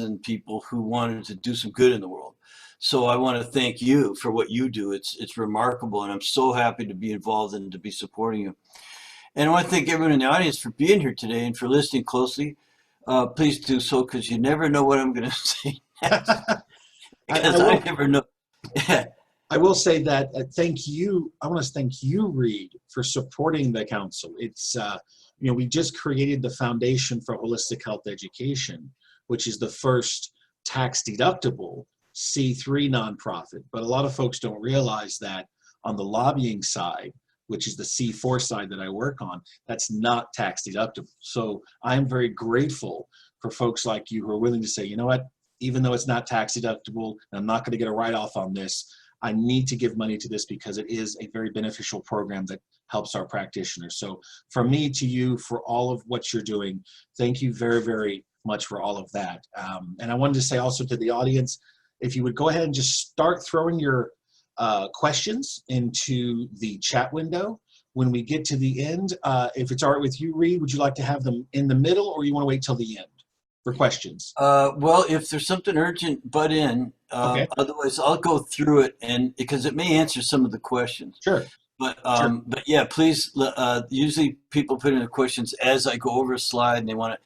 1,000 people who wanted to do some good in the world. So I want to thank you for what you do. It's remarkable, and I'm so happy to be involved and to be supporting you. And I want to thank everyone in the audience for being here today and for listening closely. Please do so, because you never know what I'm going to say next. I Because I will. never know. I will say that thank you. I want to thank you, Reed, for supporting the council. It's we just created the Foundation for Holistic Health Education, which is the first tax-deductible C3 nonprofit. But a lot of folks don't realize that on the lobbying side, which is the C4 side that I work on, that's not tax-deductible. So I'm very grateful for folks like you who are willing to say, you know what, even though it's not tax-deductible, and I'm not going to get a write-off on this, I need to give money to this because it is a very beneficial program that helps our practitioners. So from me to you, for all of what you're doing, thank you very, very much for all of that. And I wanted to say also to the audience, if you would go ahead and just start throwing your questions into the chat window. When we get to the end, if it's all right with you, Reed, would you like to have them in the middle, or you want to wait till the end for questions? Well, if there's something urgent, butt in. Okay, Otherwise, I'll go through it, and because it may answer some of the questions. sure, But sure. yeah, please. Usually, people put in the questions as I go over a slide, and they want to,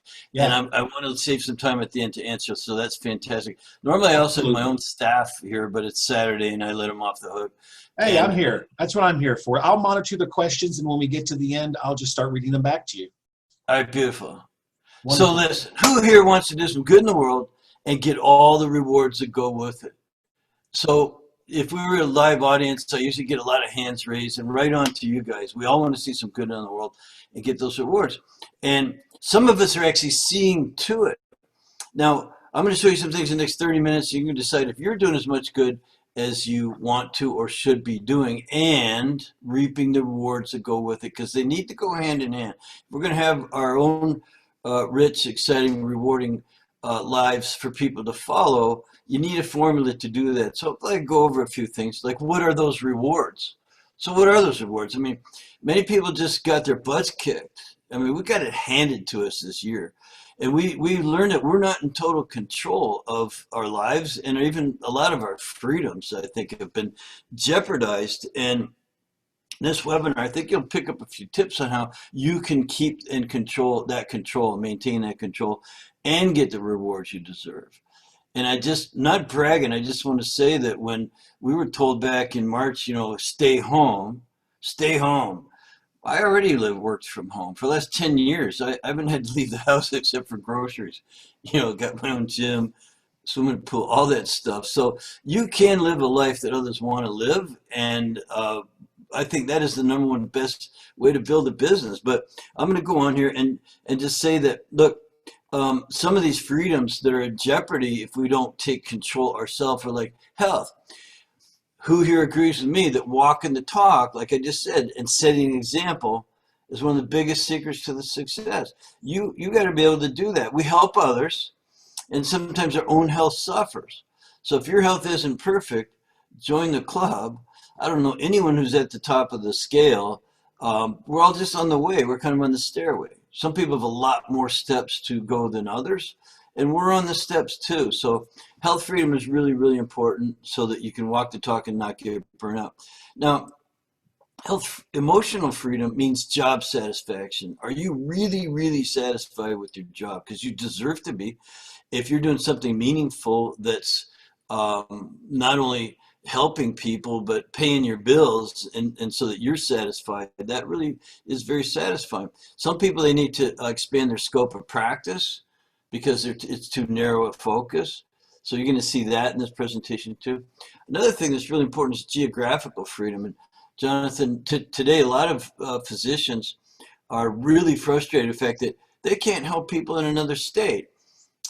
and Yeah, I want to save some time at the end to answer. So that's fantastic. Normally, I also have my absolutely. own staff here, but it's Saturday, and I let them off the hook. Hey, I'm And here. That's what I'm here for. I'll monitor the questions, and when we get to the end, I'll just start reading them back to you. all right, beautiful. So Wonderful. listen, who here wants to do some good in the world and get all the rewards that go with it? So if we were a live audience, I usually get a lot of hands raised, and right on to you guys. We all want to see some good in the world and get those rewards. And some of us are actually seeing to it. Now, I'm going to show you some things in the next 30 minutes. You can decide if you're doing as much good as you want to or should be doing and reaping the rewards that go with it, because they need to go hand in hand. We're going to have our own rich, exciting, rewarding lives for people to follow. You need a formula to do that. So if I go over a few things, like what are those rewards? So what are those rewards? I mean, many people just got their butts kicked. I mean, we got it handed to us this year. And we learned that we're not in total control of our lives, and even a lot of our freedoms, I think, have been jeopardized. And this webinar, I think you'll pick up a few tips on how you can keep in control and maintain that control and get the rewards you deserve. And I just, not bragging, I just want to say that when we were told back in March, stay home. I already worked from home for the last 10 years. I haven't had to leave the house except for groceries. Got my own gym, swimming pool, all that stuff. So you can live a life that others want to live. And I think that is the number one best way to build a business. But I'm going to go on here and just say that, look, some of these freedoms that are in jeopardy if we don't take control ourselves are like health. Who here agrees with me that walking the talk, like I just said, and setting an example is one of the biggest secrets to the success? You got to be able to do that. We help others, and sometimes our own health suffers. So if your health isn't perfect, join the club. I don't know anyone who's at the top of the scale. We're all just on the way. We're kind of on the stairway. Some people have a lot more steps to go than others, and we're on the steps too. So health freedom is really, really important so that you can walk the talk and not get burned out. Now, emotional freedom means job satisfaction. Are you really, really satisfied with your job? Because you deserve to be. If you're doing something meaningful that's not only helping people but paying your bills, and so that you're satisfied, that really is very satisfying. Some people, they need to expand their scope of practice because it's too narrow a focus. So you're going to see that in this presentation too. Another thing that's really important is geographical freedom. And Jonathan, today a lot of physicians are really frustrated with the fact that they can't help people in another state.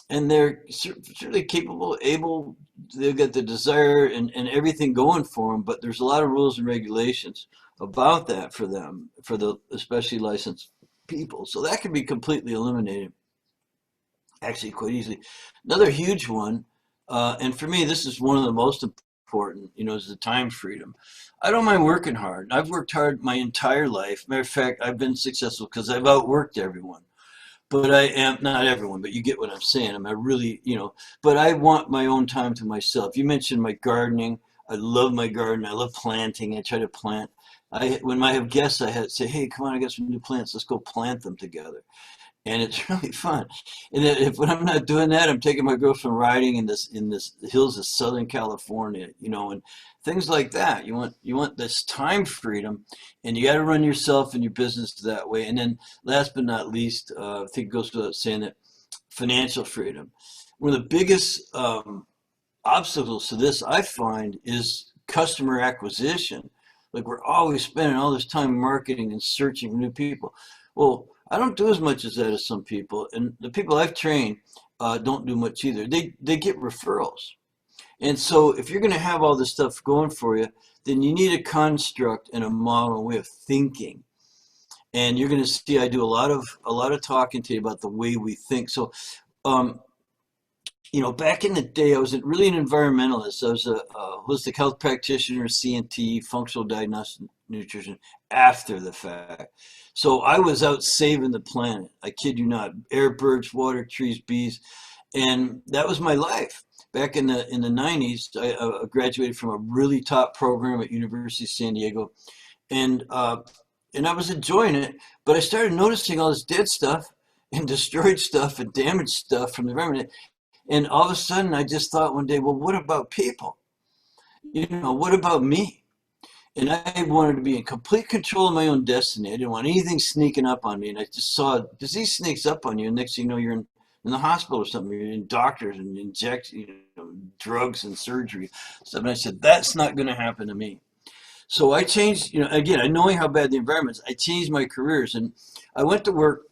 And they're certainly capable, able, they've got the desire and everything going for them, but there's a lot of rules and regulations about that for them, for the especially licensed people. So that can be completely eliminated, actually quite easily. Another huge one, and for me, this is one of the most important, is the time freedom. I don't mind working hard. I've worked hard my entire life. Matter of fact, I've been successful because I've outworked everyone. but I am not everyone, but you get what I'm saying. I really, but I want my own time to myself. You mentioned my gardening. I love my garden. I love planting. I try to plant. When I have guests, I say, hey, come on, I got some new plants. Let's go plant them together. And it's really fun. And if when I'm not doing that, I'm taking my girlfriend riding in this hills of Southern California, and things like that. You want this time freedom, and you got to run yourself and your business that way. And then last but not least, I think it goes without saying that financial freedom. One of the biggest obstacles to this I find is customer acquisition. Like we're always spending all this time marketing and searching for new people. Well, I don't do as much as that as some people, and the people I've trained don't do much either. They get referrals, and so if you're going to have all this stuff going for you, then you need a construct and a model and way of thinking. And you're going to see I do a lot of talking to you about the way we think. So um, back in the day, I was really an environmentalist. I was a holistic health practitioner, CNT, functional diagnostic nutrition after the fact. So I was out saving the planet. I kid you not. Air, birds, water, trees, bees, and that was my life. Back in the 90s, I graduated from a really top program at University of San Diego, and and I was enjoying it. But I started noticing all this dead stuff and destroyed stuff and damaged stuff from the environment. And all of a sudden, I just thought one day, well, what about people? What about me? And I wanted to be in complete control of my own destiny. I didn't want anything sneaking up on me. And I just saw disease sneaks up on you. And next thing you know, you're in the hospital or something. You're in doctors and inject drugs and surgery. So and I said, that's not going to happen to me. So I changed, again, knowing how bad the environment is, I changed my careers. And I went to work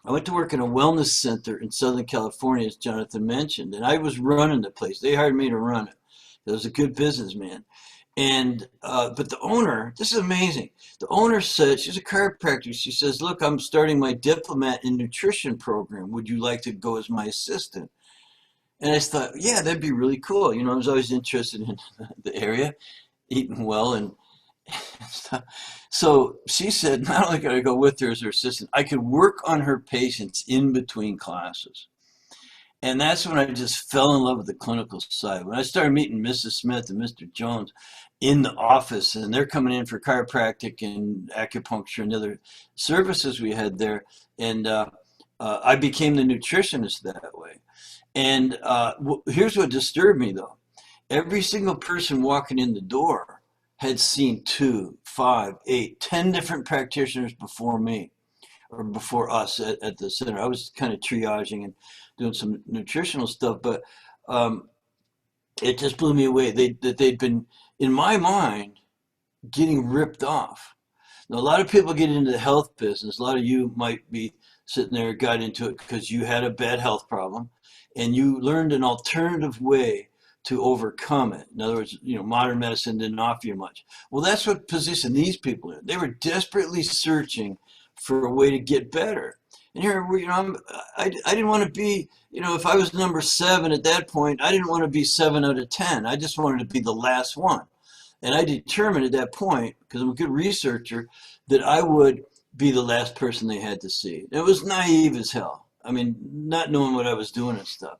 I went to work in a wellness center in Southern California, as Jonathan mentioned, and I was running the place. They hired me to run it. I was a good businessman. And but the owner, this is amazing. The owner said, she's a chiropractor. She says, "Look, I'm starting my diplomat in nutrition program. Would you like to go as my assistant?" And I thought, yeah, that'd be really cool. I was always interested in the area, eating well and stuff. So she said, not only could I go with her as her assistant, I could work on her patients in between classes. And that's when I just fell in love with the clinical side. When I started meeting Mrs. Smith and Mr. Jones in the office, and they're coming in for chiropractic and acupuncture and other services we had there, and I became the nutritionist that way. And here's what disturbed me, though. Every single person walking in the door had seen 2, 5, 8, 10 different practitioners before me or before us at the center. I was kind of triaging and doing some nutritional stuff, but it just blew me away. They'd been, in my mind, getting ripped off. Now, a lot of people get into the health business. A lot of you might be sitting there, got into it because you had a bad health problem and you learned an alternative way to overcome it. In other words, modern medicine didn't offer you much. Well, that's what positioned these people in. They were desperately searching for a way to get better. And here, I didn't want to be, if I was number 7 at that point, I didn't want to be 7 out of 10. I just wanted to be the last one. And I determined at that point, because I'm a good researcher, that I would be the last person they had to see. It was naive as hell. I mean, not knowing what I was doing and stuff.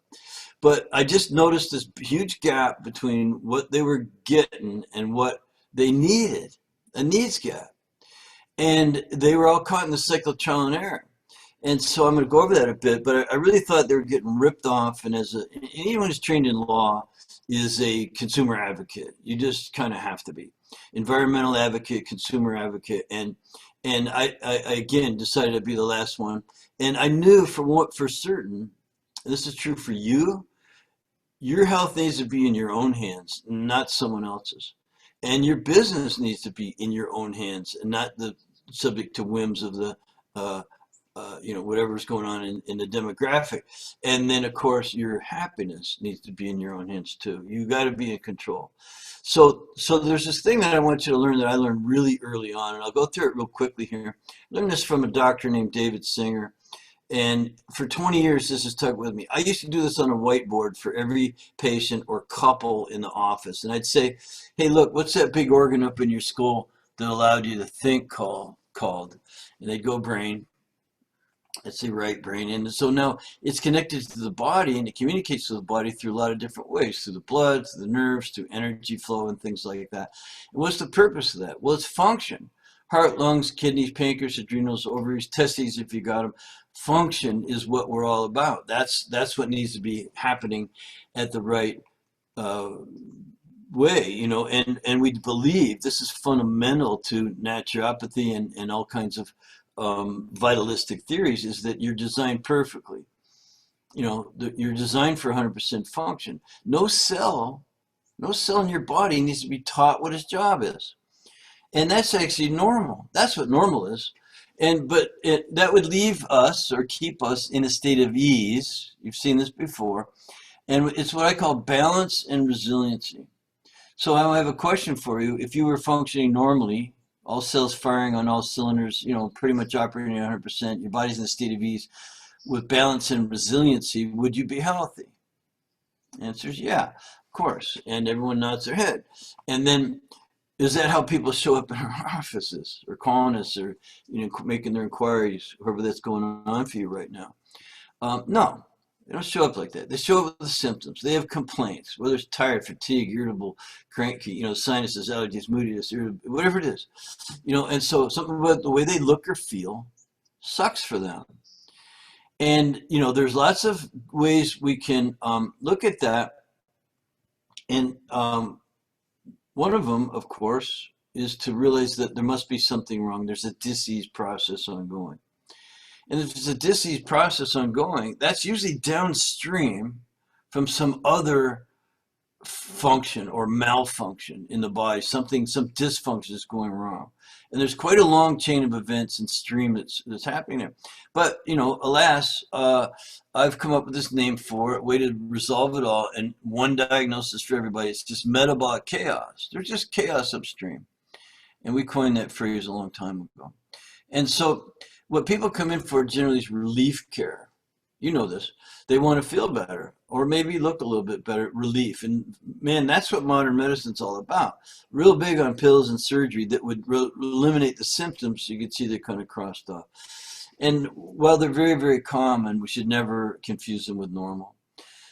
But I just noticed this huge gap between what they were getting and what they needed, a needs gap. And they were all caught in the cycle of trial and error. And so I'm going to go over that a bit, but I really thought they were getting ripped off. And anyone who's trained in law is a consumer advocate. You just kind of have to be. Environmental advocate, consumer advocate. And I again decided to be the last one. And I knew for certain, this is true for you, your health needs to be in your own hands, not someone else's. And your business needs to be in your own hands and not the subject to whims of the whatever's going on in the demographic. And then, of course, your happiness needs to be in your own hands too. You got to be in control. So there's this thing that I want you to learn that I learned really early on, and I'll go through it real quickly here. I learned this from a doctor named David Singer. And for 20 years, this has stuck with me. I used to do this on a whiteboard for every patient or couple in the office. And I'd say, hey, look, what's that big organ up in your skull that allowed you to think called? And they'd go brain. That's the right brain. And so now it's connected to the body, and it communicates to the body through a lot of different ways, through the blood, through the nerves, through energy flow and things like that. And what's the purpose of that? Well, it's function. Heart, lungs, kidneys, pancreas, adrenals, ovaries, testes, if you got them. Function is what we're all about. That's what needs to be happening at the right uh, way, and we believe this is fundamental to naturopathy and all kinds of vitalistic theories, is that you're designed perfectly. You're designed for 100% function. No cell in your body needs to be taught what its job is. And that's actually normal. That's what normal is. That would leave us or keep us in a state of ease. You've seen this before. And it's what I call balance and resiliency. So I have a question for you. If you were functioning normally, all cells firing on all cylinders, pretty much operating at 100%, your body's in a state of ease with balance and resiliency, would you be healthy? The answer is yeah, of course. And everyone nods their head. And then, is that how people show up in our offices or calling us or making their inquiries, whoever that's going on for you right now? No, they don't show up like that. They show up with the symptoms. They have complaints, whether it's tired, fatigue, irritable, cranky, sinuses, allergies, moodiness, whatever it is. And so something about the way they look or feel sucks for them. And, there's lots of ways we can look at that. And one of them, of course, is to realize that there must be something wrong. There's a disease process ongoing. And if it's a disease process ongoing, that's usually downstream from some other function or malfunction in the body. Some dysfunction is going wrong. And there's quite a long chain of events and stream that's happening there. But, alas, I've come up with this name for it, way to resolve it all, and one diagnosis for everybody. It's just metabolic chaos. There's just chaos upstream. And we coined that phrase a long time ago. And so what people come in for generally is relief care. You know this. They want to feel better or maybe look a little bit better, relief. And man, that's what modern medicine's all about. Real big on pills and surgery that would eliminate the symptoms so you could see they're kind of crossed off. And while they're very, very common, we should never confuse them with normal.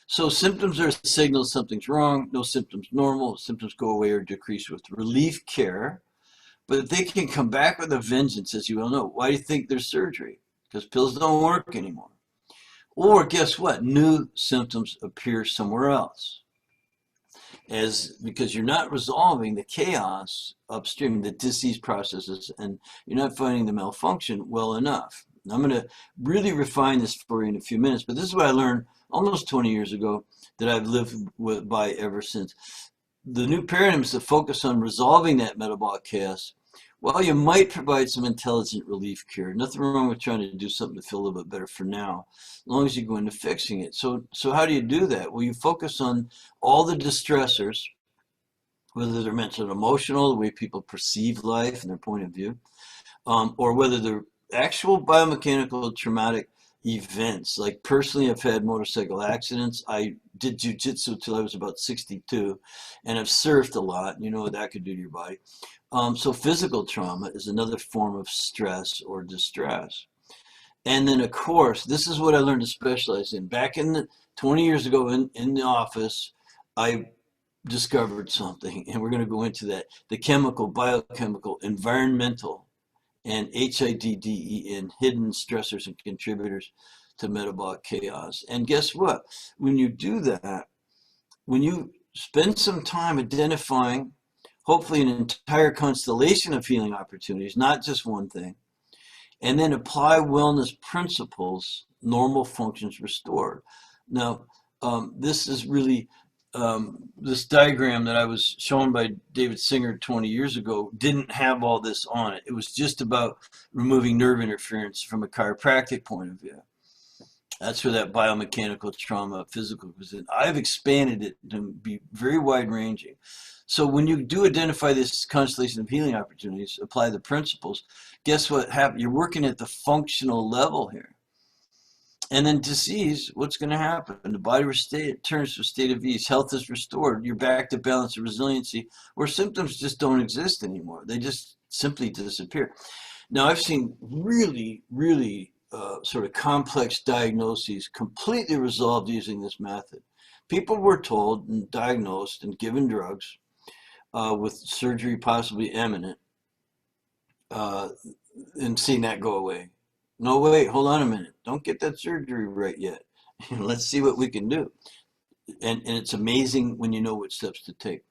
So symptoms are a signal something's wrong. No symptoms normal. Symptoms go away or decrease with relief care. But they can come back with a vengeance, as you well know. Why do you think there's surgery? Because pills don't work anymore. Or guess what? New symptoms appear somewhere else. Because you're not resolving the chaos upstream, the disease processes, and you're not finding the malfunction well enough. And I'm going to really refine this for you in a few minutes, but this is what I learned almost 20 years ago that I've lived by ever since. The new paradigm is to focus on resolving that metabolic chaos. Well, you might provide some intelligent relief care. Nothing wrong with trying to do something to feel a little bit better for now, as long as you go into fixing it. So how do you do that? Well, you focus on all the distressors, whether they're mental and emotional, the way people perceive life and their point of view, or whether they're actual biomechanical traumatic events. Like personally, I've had motorcycle accidents. I did jujitsu till I was about 62, and I've surfed a lot. You know what that could do to your body. So physical trauma is another form of stress or distress. And then, of course, this is what I learned to specialize in. Back in 20 years ago in the office, I discovered something, and we're going to go into that. The chemical, biochemical, environmental, and HIDDEN, hidden stressors and contributors to metabolic chaos. And guess what? When you do that, when you spend some time identifying hopefully an entire constellation of healing opportunities, not just one thing, and then apply wellness principles, normal functions restored. Now, this is really, this diagram that I was shown by David Singer 20 years ago didn't have all this on it. It was just about removing nerve interference from a chiropractic point of view. That's where that biomechanical trauma, physical was in. I've expanded it to be very wide ranging. So when you do identify this constellation of healing opportunities, apply the principles, guess what happens? You're working at the functional level here. And then disease, what's going to happen? The body returns to a state of ease. Health is restored. You're back to balance and resiliency, where symptoms just don't exist anymore. They just simply disappear. Now, I've seen really, really sort of complex diagnoses completely resolved using this method. People were told and diagnosed and given drugs with surgery possibly imminent, uh, and seeing that go away. No, wait, hold on a minute. Don't get that surgery right yet. Let's see what we can do. And it's amazing when you know what steps to take.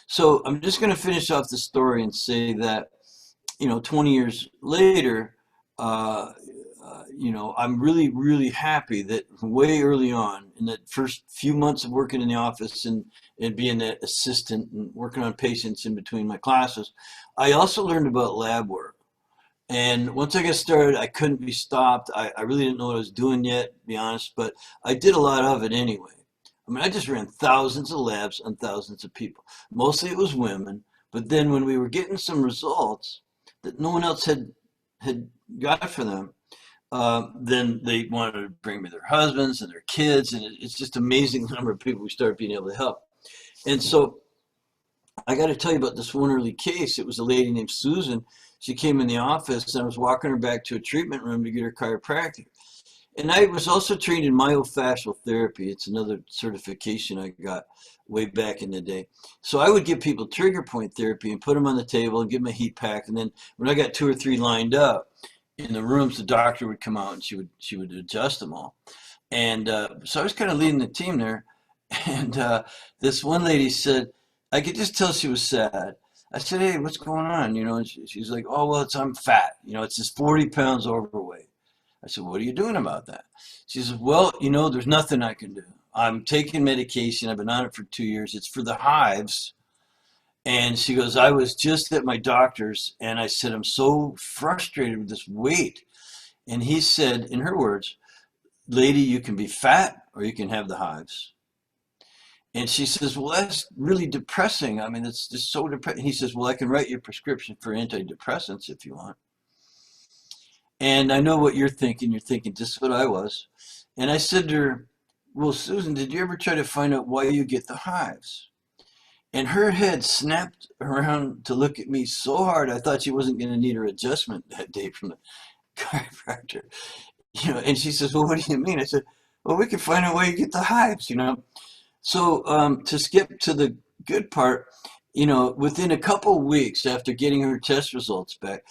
So I'm just going to finish off the story and say that, 20 years later, uh, I'm really, really happy that way early on in the first few months of working in the office and being an assistant and working on patients in between my classes, I also learned about lab work. And once I got started, I couldn't be stopped. I really didn't know what I was doing yet, to be honest, but I did a lot of it anyway. I mean, I just ran thousands of labs on thousands of people. Mostly it was women, but then when we were getting some results that no one else had got for them, then they wanted to bring me their husbands and their kids, and it's just amazing the number of people we started being able to help. And so I got to tell you about this one early case. It was a lady named Susan. She came in the office, and I was walking her back to a treatment room to get her chiropractic. And I was also trained in myofascial therapy. It's another certification I got way back in the day. So I would give people trigger point therapy and put them on the table and give them a heat pack. And then when I got 2 or 3 lined up in the rooms, the doctor would come out and she would adjust them all. And so I was kind of leading the team there. And this one lady said, I could just tell she was sad. I said, hey, what's going on? And she's like, oh, well, I'm fat. It's just 40 pounds overweight. I said, what are you doing about that? She says, well, there's nothing I can do. I'm taking medication. I've been on it for 2 years. It's for the hives. And she goes, I was just at my doctor's, and I said, I'm so frustrated with this weight. And he said, in her words, lady, you can be fat or you can have the hives. And she says, well, that's really depressing. I mean, it's just so depressing. He says, well, I can write you a prescription for antidepressants if you want. And I know what you're thinking. You're thinking just what I was. And I said to her, well, Susan, did you ever try to find out why you get the hives? And her head snapped around to look at me so hard, I thought she wasn't going to need her adjustment that day from the chiropractor. And she says, well, what do you mean? I said, well, we can find out why you get the hives. So to skip to the good part, within a couple of weeks after getting her test results back,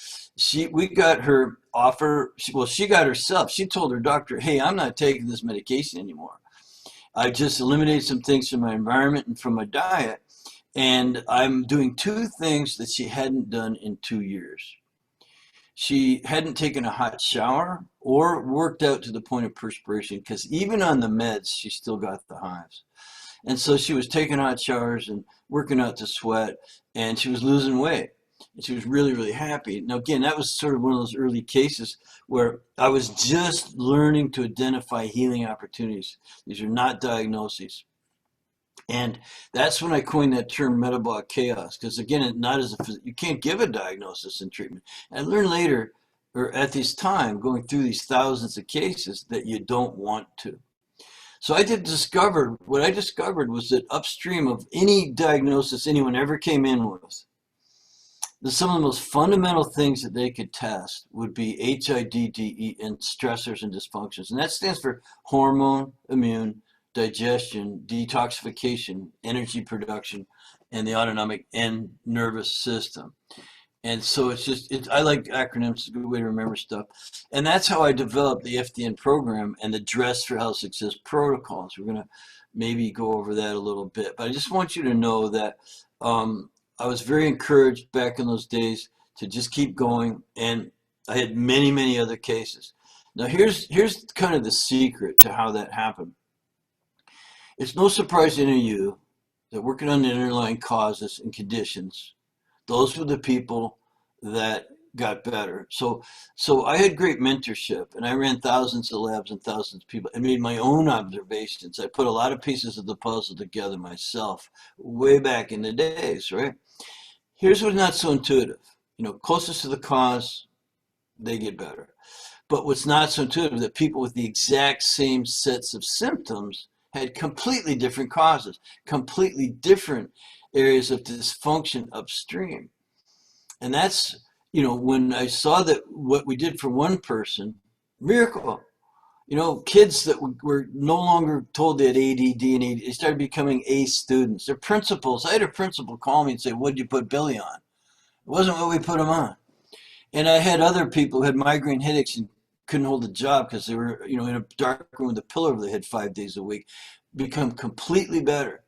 we got her offer. She got herself. She told her doctor, hey, I'm not taking this medication anymore. I just eliminated some things from my environment and from my diet. And I'm doing 2 things that she hadn't done in 2 years. She hadn't taken a hot shower or worked out to the point of perspiration, because even on the meds, she still got the hives. And so she was taking hot showers and working out to sweat, and she was losing weight. And she was really, really happy. Now, again, that was sort of one of those early cases where I was just learning to identify healing opportunities. These are not diagnoses. And that's when I coined that term metabolic chaos, because again, you can't give a diagnosis and treatment. And I learned later, or at this time, going through these thousands of cases, that you don't want to. So what I discovered was that upstream of any diagnosis anyone ever came in with, some of the most fundamental things that they could test would be HIDDE and stressors and dysfunctions. And that stands for hormone, immune, digestion, detoxification, energy production, and the autonomic and nervous system. And so I like acronyms. It's a good way to remember stuff. And that's how I developed the FDN program and the Dress for Health Success protocols. We're going to maybe go over that a little bit. But I just want you to know that I was very encouraged back in those days to just keep going. And I had many, many other cases. Now, here's kind of the secret to how that happened. It's no surprise to any of you that working on the underlying causes and conditions, those were the people that got better. So I had great mentorship, and I ran thousands of labs and thousands of people. I made my own observations. I put a lot of pieces of the puzzle together myself way back in the days, right? Here's what's not so intuitive. Closest to the cause, they get better. But what's not so intuitive, that people with the exact same sets of symptoms had completely different causes, completely different areas of dysfunction upstream. And that's, when I saw that what we did for one person Miracle. You know, kids that were no longer told they had ADD and ADD, they started becoming A students. Their principals, I had a principal call me and say, "What'd you put Billy on?" It wasn't what we put him on. And I had other people who had migraine headaches and couldn't hold a job because they were, you know, in a dark room with a pillow over their head 5 days a week, become completely better.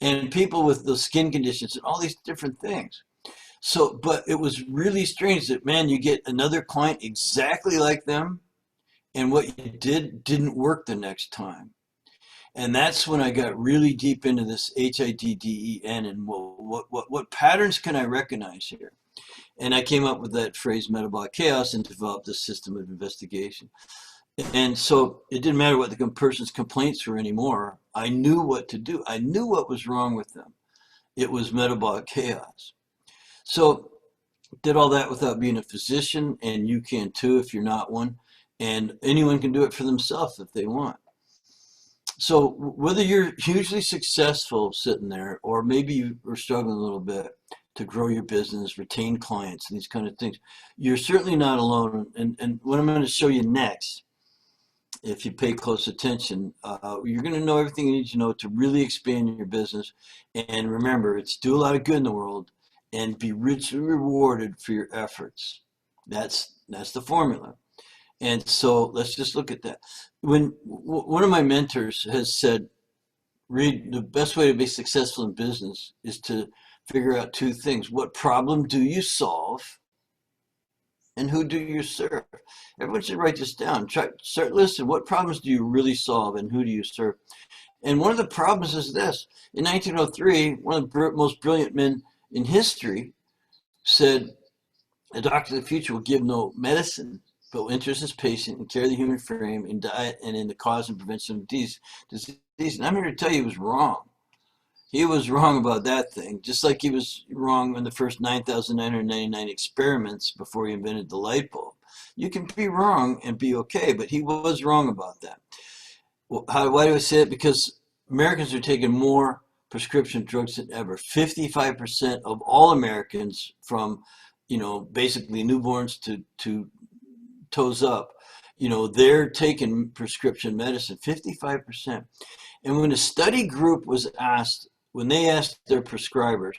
And people with those skin conditions and all these different things. So, but it was really strange that, man, you get another client exactly like them, and what you did didn't work the next time. And that's when I got really deep into this HIDDEN and what patterns can I recognize here? And I came up with that phrase metabolic chaos and developed a system of investigation. And so it didn't matter what the person's complaints were anymore. I knew what to do. I knew what was wrong with them. It was metabolic chaos. So did all that without being a physician, and you can too if you're not one. And anyone can do it for themselves if they want. So whether you're hugely successful sitting there, or maybe you are struggling a little bit to grow your business, retain clients, and these kind of things, you're certainly not alone. And what I'm going to show you next, if you pay close attention, you're going to know everything you need to know to really expand your business. And remember, it's do a lot of good in the world and be richly rewarded for your efforts. That's the formula. And so let's just look at that. When one of my mentors has said, Reed, the best way to be successful in business is to figure out two things. What problem do you solve? And who do you serve? Everyone should write this down. Start listing what problems do you really solve and who do you serve? And one of the problems is this. In 1903, one of the most brilliant men in history said, a doctor of the future will give no medicine, but will interest his patient and care the human frame in diet and in the cause and prevention of disease. And I'm here to tell you he was wrong. He was wrong about that thing, just like he was wrong on the first 9,999 experiments before he invented the light bulb. You can be wrong and be okay, but he was wrong about that. Well, why do I say it? Because Americans are taking more prescription drugs than ever. 55% of all Americans, from basically newborns to toes up, they're taking prescription medicine. 55%. And when a study group was asked, when they asked their prescribers,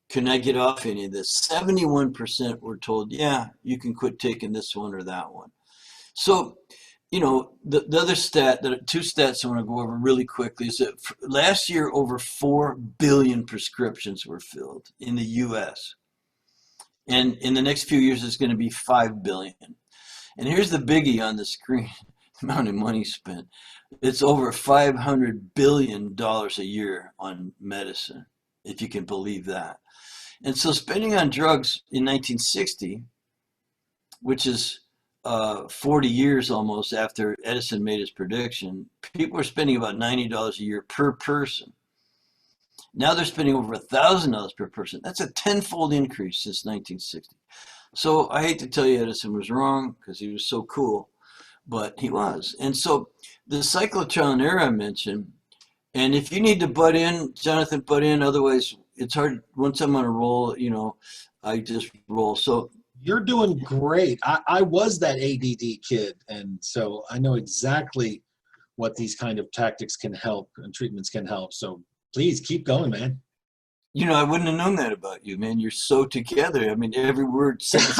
can I get off any of this? 71% were told, yeah, you can quit taking this one or that one. So, the other stat, two stats I want to go over really quickly is that last year over 4 billion prescriptions were filled in the US. And in the next few years, it's going to be 5 billion. And here's the biggie on the screen, the amount of money spent. It's over $500 billion a year on medicine, if you can believe that. And so spending on drugs in 1960, which is 40 years almost after Edison made his prediction, people were spending about $90 a year per person. Now they're spending over $1,000 per person. That's a tenfold increase since 1960. So I hate to tell you Edison was wrong because he was so cool, but he was. And so the cycle of trial and error I mentioned, and if you need to butt in, Jonathan, butt in. Otherwise, it's hard. Once I'm on a roll, I just roll. So you're doing great. I was that ADD kid, and so I know exactly what these kind of tactics can help and treatments can help. So please keep going, man. I wouldn't have known that about you, man. You're so together. I mean, every word, sentence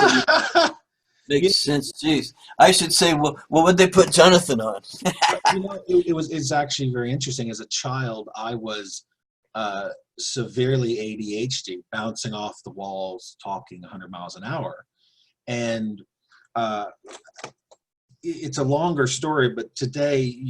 makes sense. Jeez, I should say, well, what'd they put Jonathan on? It's actually very interesting. As a child, I was severely ADHD, bouncing off the walls, talking 100 miles an hour. And it's a longer story, but today,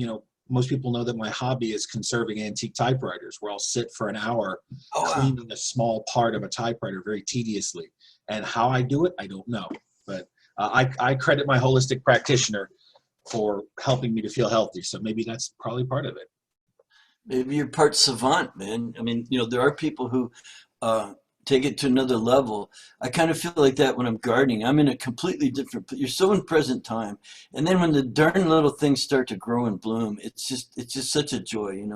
most people know that my hobby is conserving antique typewriters, where I'll sit for an hour cleaning a small part of a typewriter very tediously. And how I do it, I don't know. But I credit my holistic practitioner for helping me to feel healthy. So maybe that's probably part of it. Maybe you're part savant, man. I mean, there are people who take it to another level. I kind of feel like that when I'm gardening. I'm in a completely different, you're so in present time. And then when the darn little things start to grow and bloom, it's just such a joy,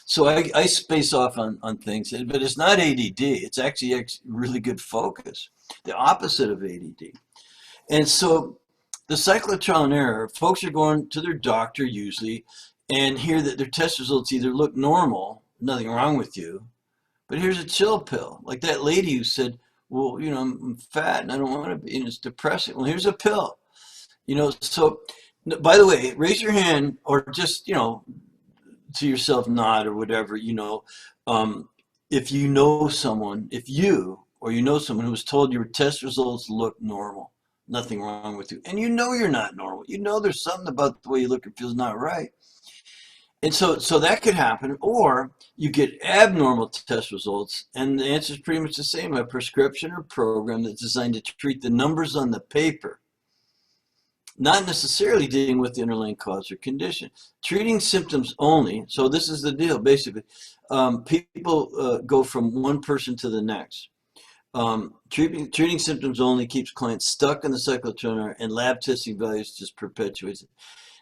So I space off on things, but it's not ADD. It's actually really good focus, the opposite of ADD. And so the cycle of trial and error, folks are going to their doctor usually and hear that their test results either look normal, nothing wrong with you, but here's a chill pill. Like that lady who said, well, I'm fat and I don't want to be, and it's depressing. Well, here's a pill. So by the way, raise your hand or just, to yourself nod or whatever, if you know someone, who was told your test results look normal, nothing wrong with you, and you're not normal, there's something about the way you look and feels not right. And so that could happen, or you get abnormal test results, and the answer is pretty much the same: a prescription or program that's designed to treat the numbers on the paper, not necessarily dealing with the underlying cause or condition. Treating symptoms only. So this is the deal, basically. People go from one person to the next. Treating symptoms only keeps clients stuck in the cycle of trial and error, and lab testing values just perpetuates it.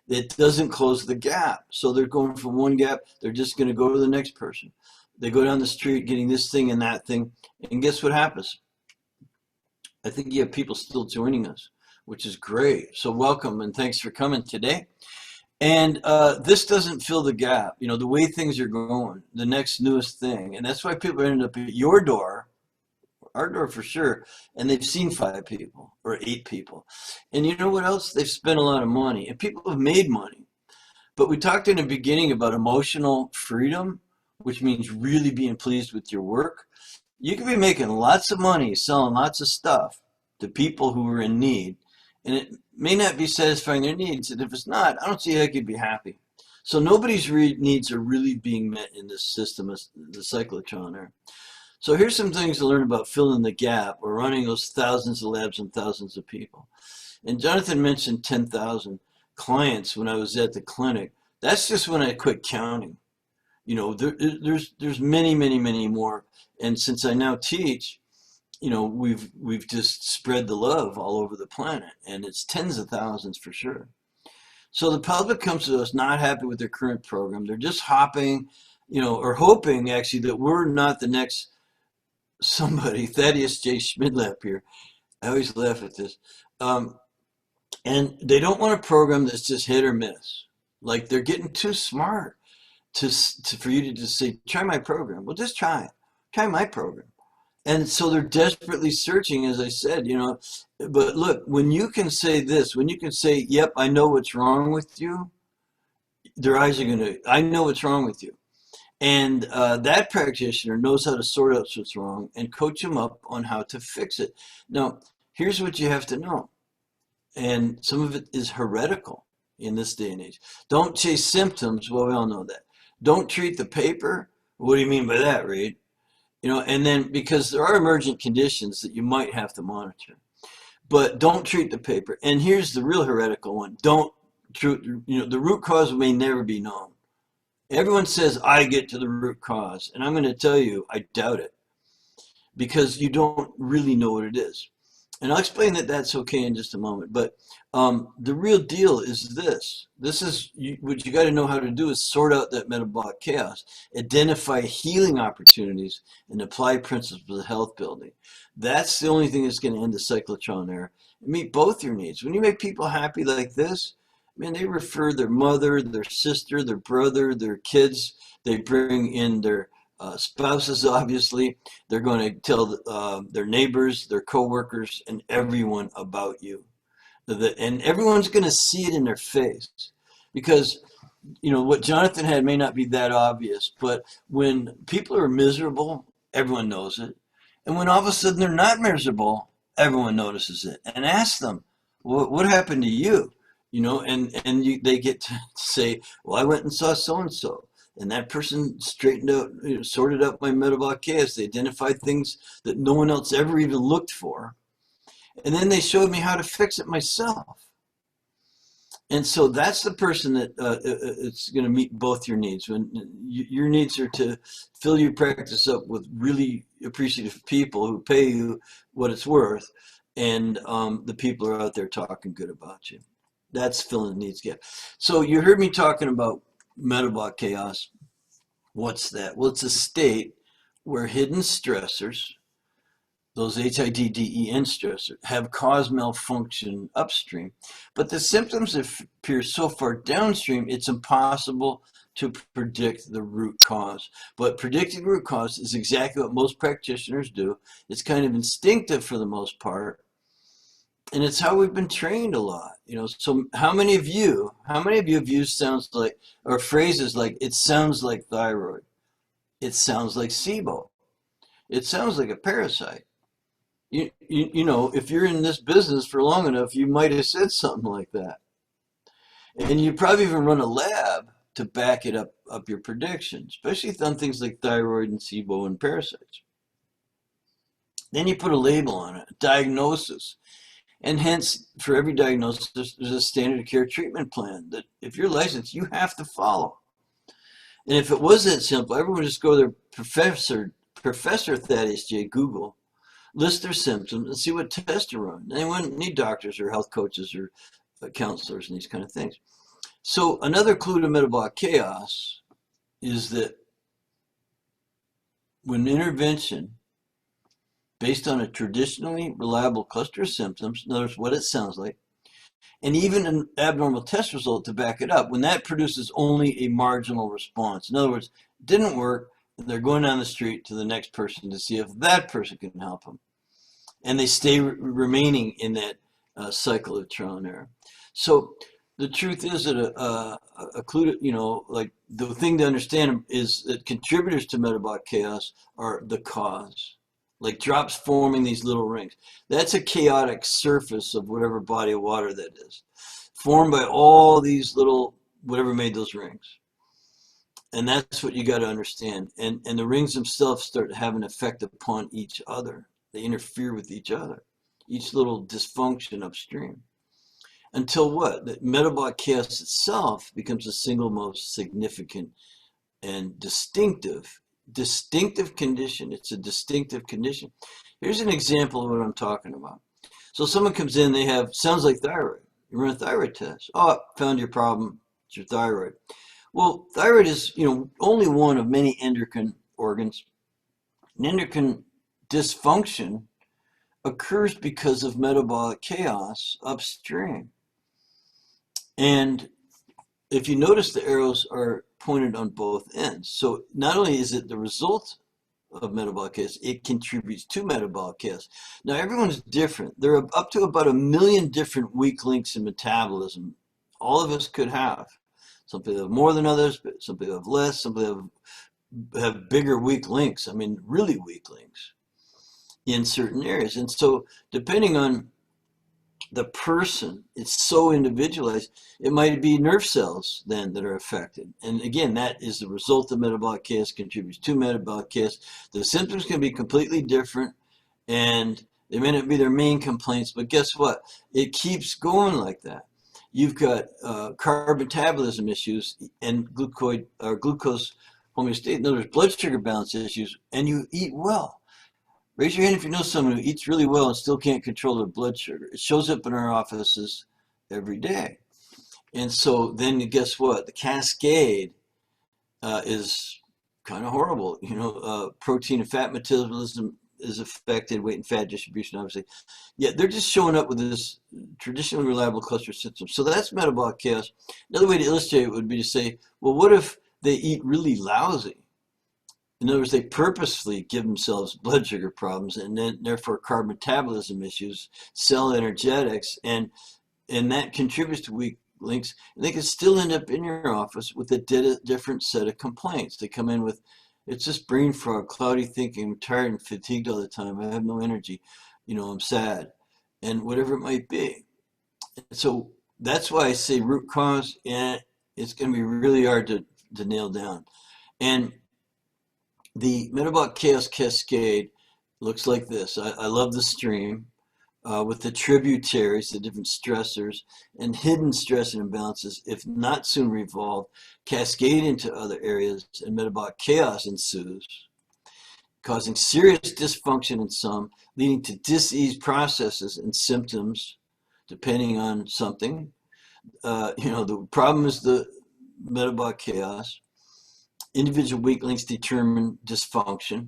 It doesn't close the gap. So they're going from one gap, they're just going to go to the next person. They go down the street getting this thing and that thing, and guess what happens? I think you have people still joining us, which is great. So welcome and thanks for coming today. And this doesn't fill the gap. The way things are going, the next newest thing. And that's why people end up at your door, our door for sure, and they've seen 5 people or 8 people. And you know what else? They've spent a lot of money, and people have made money. But we talked in the beginning about emotional freedom, which means really being pleased with your work. You could be making lots of money selling lots of stuff to people who are in need, and it may not be satisfying their needs. And if it's not, I don't see how you could be happy. So nobody's needs are really being met in this system of the cycle of trial and error. So here's some things to learn about filling the gap or running those thousands of labs and thousands of people. And Jonathan mentioned 10,000 clients when I was at the clinic. That's just when I quit counting. There's many, many, many more. And since I now teach, we've just spread the love all over the planet, and it's tens of thousands for sure. So the public comes to us not happy with their current program. They're just hopping, or hoping actually that we're not the next somebody, Thaddeus J. Schmidlap here. I always laugh at this. And they don't want a program that's just hit or miss. Like they're getting too smart for you to just say, try my program. Well, just try it. Try my program. And so they're desperately searching, as I said, but look, when you can say this, when you can say, yep, I know what's wrong with you, their eyes are going to, I know what's wrong with you. And that practitioner knows how to sort out what's wrong and coach them up on how to fix it. Now, here's what you have to know. And some of it is heretical in this day and age. Don't chase symptoms. Well, we all know that. Don't treat the paper. What do you mean by that, Reed? And then because there are emergent conditions that you might have to monitor, but don't treat the paper. And here's the real heretical one. Don't treat, the root cause may never be known. Everyone says, I get to the root cause. And I'm going to tell you, I doubt it, because you don't really know what it is. And I'll explain that that's okay in just a moment. But the real deal is this. This is what you got to know how to do is sort out that metabolic chaos, identify healing opportunities, and apply principles of health building. That's the only thing that's going to end the cycle of trial and error. Meet both your needs. When you make people happy like this, man, they refer their mother, their sister, their brother, their kids. They bring in their spouses, obviously. They're going to tell their neighbors, their coworkers, and everyone about you. And everyone's going to see it in their face, because what Jonathan had may not be that obvious, but when people are miserable, everyone knows it. And when all of a sudden they're not miserable, everyone notices it. And ask them, what happened to you? They get to say, well, I went and saw so-and-so. And that person straightened out, sorted out my metabolic chaos. They identified things that no one else ever even looked for. And then they showed me how to fix it myself. And so that's the person that it's going to meet both your needs. When your needs are to fill your practice up with really appreciative people who pay you what it's worth, and the people are out there talking good about you. That's filling the needs gap. So you heard me talking about metabolic chaos. What's that? Well, it's a state where hidden stressors those HIDDEN stressors, have caused malfunction upstream. But the symptoms appear so far downstream, it's impossible to predict the root cause. But predicting root cause is exactly what most practitioners do. It's kind of instinctive for the most part. And it's how we've been trained a lot, So how many of you have used sounds like, or phrases like, it sounds like thyroid, it sounds like SIBO, it sounds like a parasite. If you're in this business for long enough, you might have said something like that. And you probably even run a lab to back it up your prediction, especially on things like thyroid and SIBO and parasites. Then you put a label on it, diagnosis. And hence, for every diagnosis, there's a standard of care treatment plan that if you're licensed, you have to follow. And if it was that simple, everyone would just go to Professor Thaddeus J. Google, list their symptoms, and see what tests to run. They wouldn't need doctors or health coaches or counselors and these kind of things. So another clue to metabolic chaos is that when intervention based on a traditionally reliable cluster of symptoms, in other words, what it sounds like, and even an abnormal test result to back it up, when that produces only a marginal response. In other words, it didn't work, they're going down the street to the next person to see if that person can help them. And they stay remaining in that cycle of trial and error. So the truth is that a clue to, like the thing to understand is that contributors to metabolic chaos are the cause. Like drops forming these little rings. That's a chaotic surface of whatever body of water that is, formed by all these little, whatever made those rings. And that's what you got to understand. And the rings themselves start to have an effect upon each other. They interfere with each other, each little dysfunction upstream. Until what? The metabolic chaos itself becomes the single most significant and distinctive condition. It's a distinctive condition. Here's an example of what I'm talking about. So someone comes in, they have, sounds like thyroid. You run a thyroid test. Oh, found your problem. It's your thyroid. Well, thyroid is, only one of many endocrine organs. An endocrine dysfunction occurs because of metabolic chaos upstream. And if you notice, the arrows are pointed on both ends. So not only is it the result of metabolic chaos, it contributes to metabolic chaos. Now, everyone's different. There are up to about 1 million different weak links in metabolism. All of us could have. Some people have more than others, but some people have less. Some people have bigger weak links. I mean, really weak links in certain areas. And so depending on the person, it's so individualized. It might be nerve cells then that are affected. And again, that is the result of metabolic chaos, contributes to metabolic chaos. The symptoms can be completely different and they may not be their main complaints, but guess what? It keeps going like that. You've got carb metabolism issues and glucose homeostasis, in other words, blood sugar balance issues, and you eat well. Raise your hand if you know someone who eats really well and still can't control their blood sugar. It shows up in our offices every day. And so then guess what? The cascade is kind of horrible. Protein and fat metabolism is affected, weight and fat distribution, obviously. Yeah, they're just showing up with this traditionally reliable cluster system. So that's metabolic chaos. Another way to illustrate it would be to say, well, what if they eat really lousy? In other words, they purposefully give themselves blood sugar problems and then therefore carb metabolism issues, cell energetics, and that contributes to weak links. And they can still end up in your office with a different set of complaints. They come in with, it's just brain fog, cloudy thinking, I'm tired and fatigued all the time, I have no energy, I'm sad, and whatever it might be. So that's why I say root cause, and it's going to be really hard to nail down. And the metabolic chaos cascade looks like this. I love the stream with the tributaries, the different stressors, and hidden stress and imbalances, if not soon resolved, cascade into other areas, and metabolic chaos ensues, causing serious dysfunction in some, leading to disease processes and symptoms, depending on something. The problem is the metabolic chaos. Individual weak links determine dysfunction.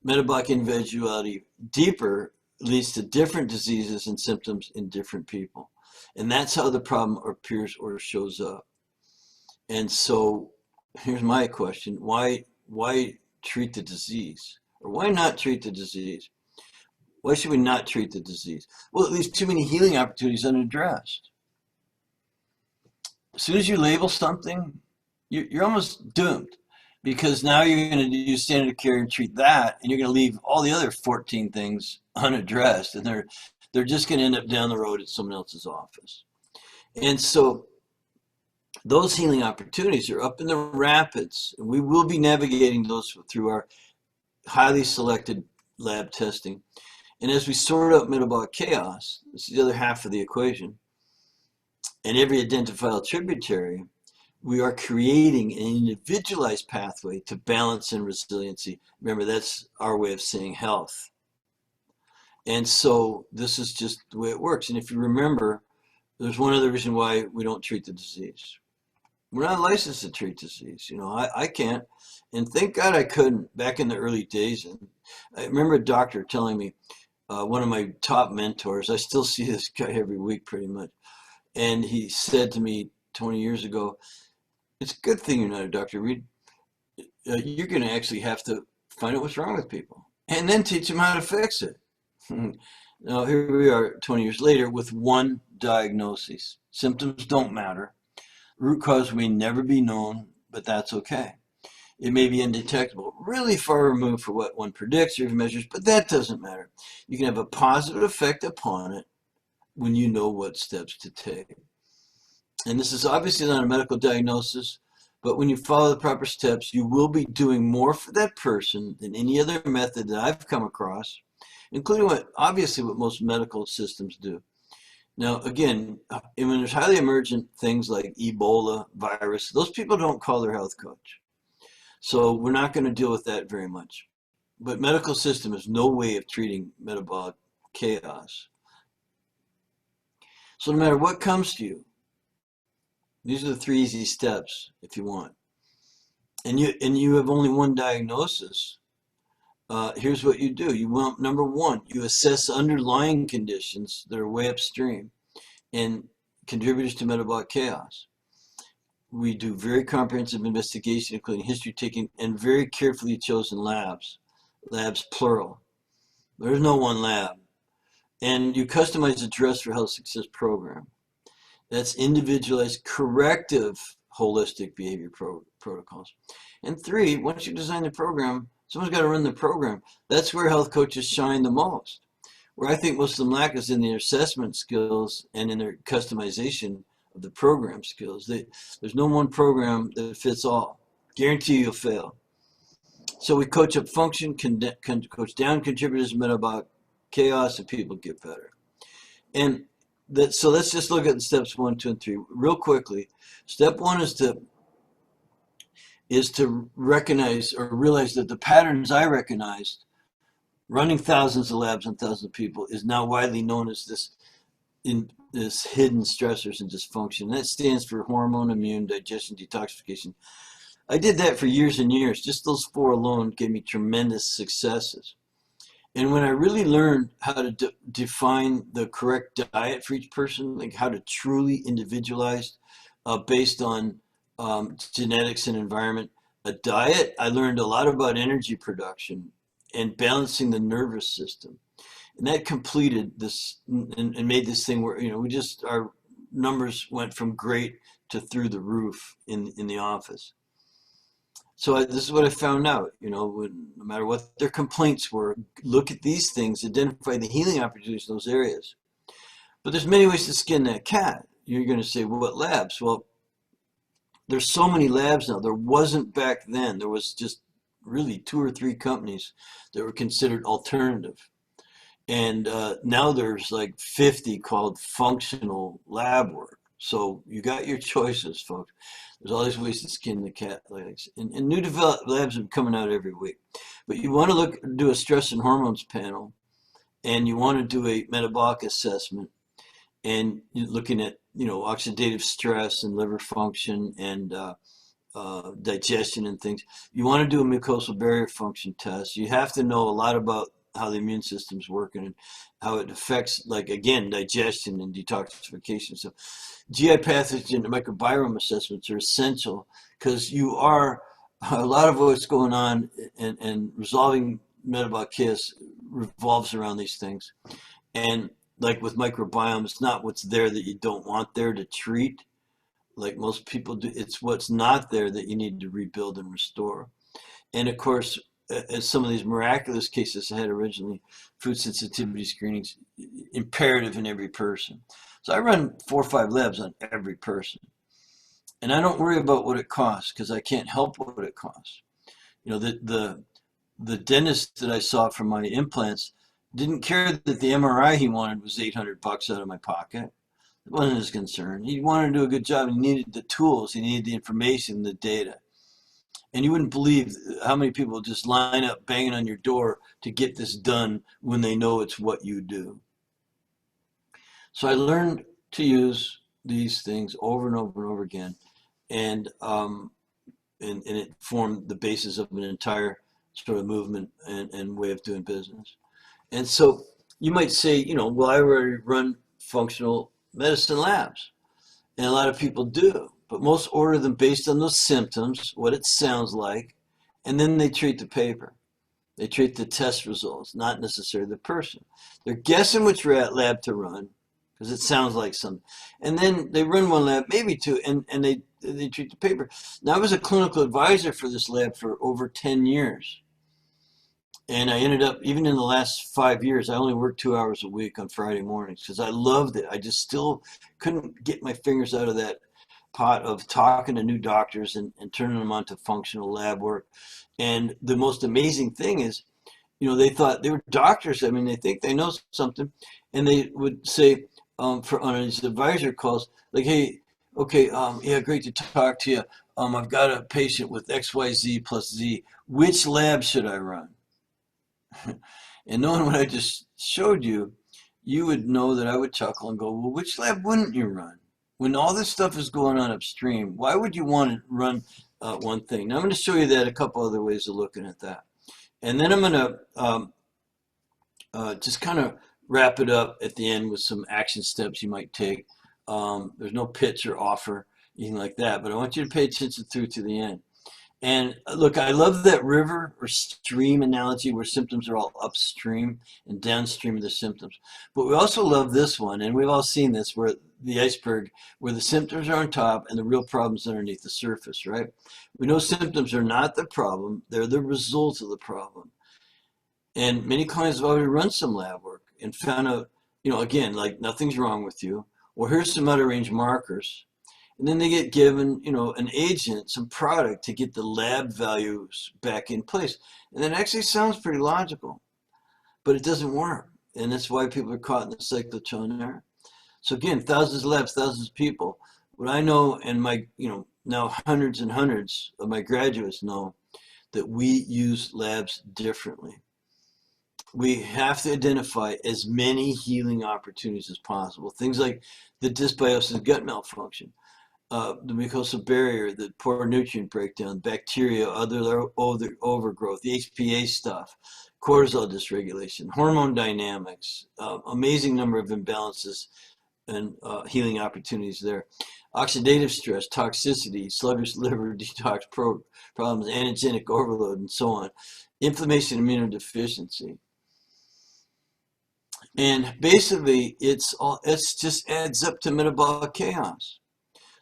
metabolic individuality deeper leads to different diseases and symptoms in different people. And that's how the problem appears or shows up. And so here's my question. Why treat the disease? Or why not treat the disease? Why should we not treat the disease? Well, it leaves too many healing opportunities unaddressed. As soon as you label something, you're almost doomed, because now you're going to use standard of care and treat that, and you're going to leave all the other 14 things unaddressed, and they're just going to end up down the road at someone else's office. And so those healing opportunities are up in the rapids, and we will be navigating those through our highly selected lab testing. And as we sort out metabolic chaos, this is the other half of the equation, and every identifiable tributary, we are creating an individualized pathway to balance and resiliency. Remember, that's our way of saying health. And so this is just the way it works. And if you remember, there's one other reason why we don't treat the disease. We're not licensed to treat disease. You know, I can't. And thank God I couldn't back in the early days. And I remember a doctor telling me, one of my top mentors, I still see this guy every week pretty much. And he said to me 20 years ago, it's a good thing you're not a doctor, Reed. You're going to actually have to find out what's wrong with people and then teach them how to fix it. Now, here we are 20 years later with one diagnosis. Symptoms don't matter. Root cause may never be known, but that's okay. It may be undetectable, really far removed from what one predicts or even measures, but that doesn't matter. You can have a positive effect upon it when you know what steps to take. And this is obviously not a medical diagnosis, but when you follow the proper steps, you will be doing more for that person than any other method that I've come across, including what most medical systems do. Now, again, when there's highly emergent things like Ebola virus, those people don't call their health coach. So we're not going to deal with that very much. But medical system is no way of treating metabolic chaos. So no matter what comes to you, these are the 3 easy steps if you want. And you have only one diagnosis. Here's what you do. You want, number 1, you assess underlying conditions that are way upstream and contributors to metabolic chaos. We do very comprehensive investigation, including history taking and very carefully chosen labs plural. There's no one lab. And you customize the Dress for Health Success program. That's individualized, corrective, holistic behavior protocols. And 3, once you design the program, someone's got to run the program. That's where health coaches shine the most. Where I think most of them lack is in their assessment skills and in their customization of the program skills. There's no one program that fits all. Guarantee you'll fail. So we coach up function, coach down contributors, metabolic chaos, and people get better. And so let's just look at steps 1, 2, and 3 real quickly. Step 1 is to recognize or realize that the patterns I recognized running thousands of labs on thousands of people is now widely known as this hidden stressors and dysfunction. That stands for hormone, immune, digestion, detoxification. I did that for years and years. Just those 4 alone gave me tremendous successes. And when I really learned how to define the correct diet for each person, like how to truly individualize based on genetics and environment, a diet, I learned a lot about energy production and balancing the nervous system. And that completed this and made this thing where, our numbers went from great to through the roof in the office. So this is what I found out, no matter what their complaints were, look at these things, identify the healing opportunities in those areas. But there's many ways to skin that cat. You're going to say, well, what labs? Well, there's so many labs now. There wasn't back then. There was just really 2 or 3 companies that were considered alternative. And now there's like 50 called functional lab work. So you got your choices, folks. There's all these ways to skin the cat legs. And new developed labs are coming out every week. But you want to do a stress and hormones panel, and you want to do a metabolic assessment, and you're looking at, oxidative stress and liver function and digestion and things. You want to do a mucosal barrier function test. You have to know a lot about how the immune system's working and how it affects, like, again, digestion and detoxification. So GI pathogen and microbiome assessments are essential because you are, a lot of what's going on and resolving metabolic chaos revolves around these things. And like with microbiome, it's not what's there that you don't want there to treat, like most people do. It's what's not there that you need to rebuild and restore. And of course, as some of these miraculous cases I had originally, food sensitivity screenings imperative in every person. So I run 4 or 5 labs on every person, and I don't worry about what it costs because I can't help what it costs. You know, the dentist that I saw for my implants didn't care that the MRI he wanted was $800 out of my pocket. It wasn't his concern. He wanted to do a good job. He needed the tools. He needed the information, the data. And you wouldn't believe how many people just line up banging on your door to get this done when they know it's what you do. So I learned to use these things over and over and over again. And it formed the basis of an entire sort of movement and way of doing business. And so you might say, you know, well, I already run functional medicine labs. And a lot of people do, but most order them based on those symptoms, what it sounds like, and then they treat the paper. They treat the test results, not necessarily the person. They're guessing which lab to run because it sounds like something. And then they run one lab, maybe two, and they treat the paper. Now, I was a clinical advisor for this lab for over 10 years. And I ended up, even in the last 5 years, I only worked 2 hours a week on Friday mornings because I loved it. I just still couldn't get my fingers out of that pot of talking to new doctors and turning them on to functional lab work. And the most amazing thing is, you know, they thought they were doctors. I mean, they think they know something. And they would say, for on these advisor calls, like, hey, okay, yeah, great to talk to you. I've got a patient with XYZ plus Z. Which lab should I run? And knowing what I just showed you, you would know that I would chuckle and go, well, which lab wouldn't you run? When all this stuff is going on upstream, why would you want to run one thing? Now, I'm going to show you that a couple other ways of looking at that. And then I'm going to just kind of wrap it up at the end with some action steps you might take. There's no pitch or offer, anything like that, but I want you to pay attention through to the end. And look, I love that river or stream analogy where symptoms are all upstream and downstream of the symptoms. But we also love this one, and we've all seen this, where the iceberg, where the symptoms are on top and the real problems underneath the surface, right? We know symptoms are not the problem, they're the result of the problem. And many clients have already run some lab work and found out, you know, again, like nothing's wrong with you, or here's some out of range markers. And then they get given, you know, an agent, some product to get the lab values back in place. And that actually sounds pretty logical, but it doesn't work. And that's why people are caught in the cyclotron error. So again, thousands of labs, thousands of people. What I know, and my, you know, now hundreds and hundreds of my graduates know, that we use labs differently. We have to identify as many healing opportunities as possible. Things like the dysbiosis gut malfunction, the mucosal barrier, the poor nutrient breakdown, bacteria, other overgrowth, the HPA stuff, cortisol dysregulation, hormone dynamics, amazing number of imbalances and healing opportunities there. Oxidative stress, toxicity, sluggish liver detox problems, antigenic overload, and so on. Inflammation, immunodeficiency. And basically, it's just adds up to metabolic chaos.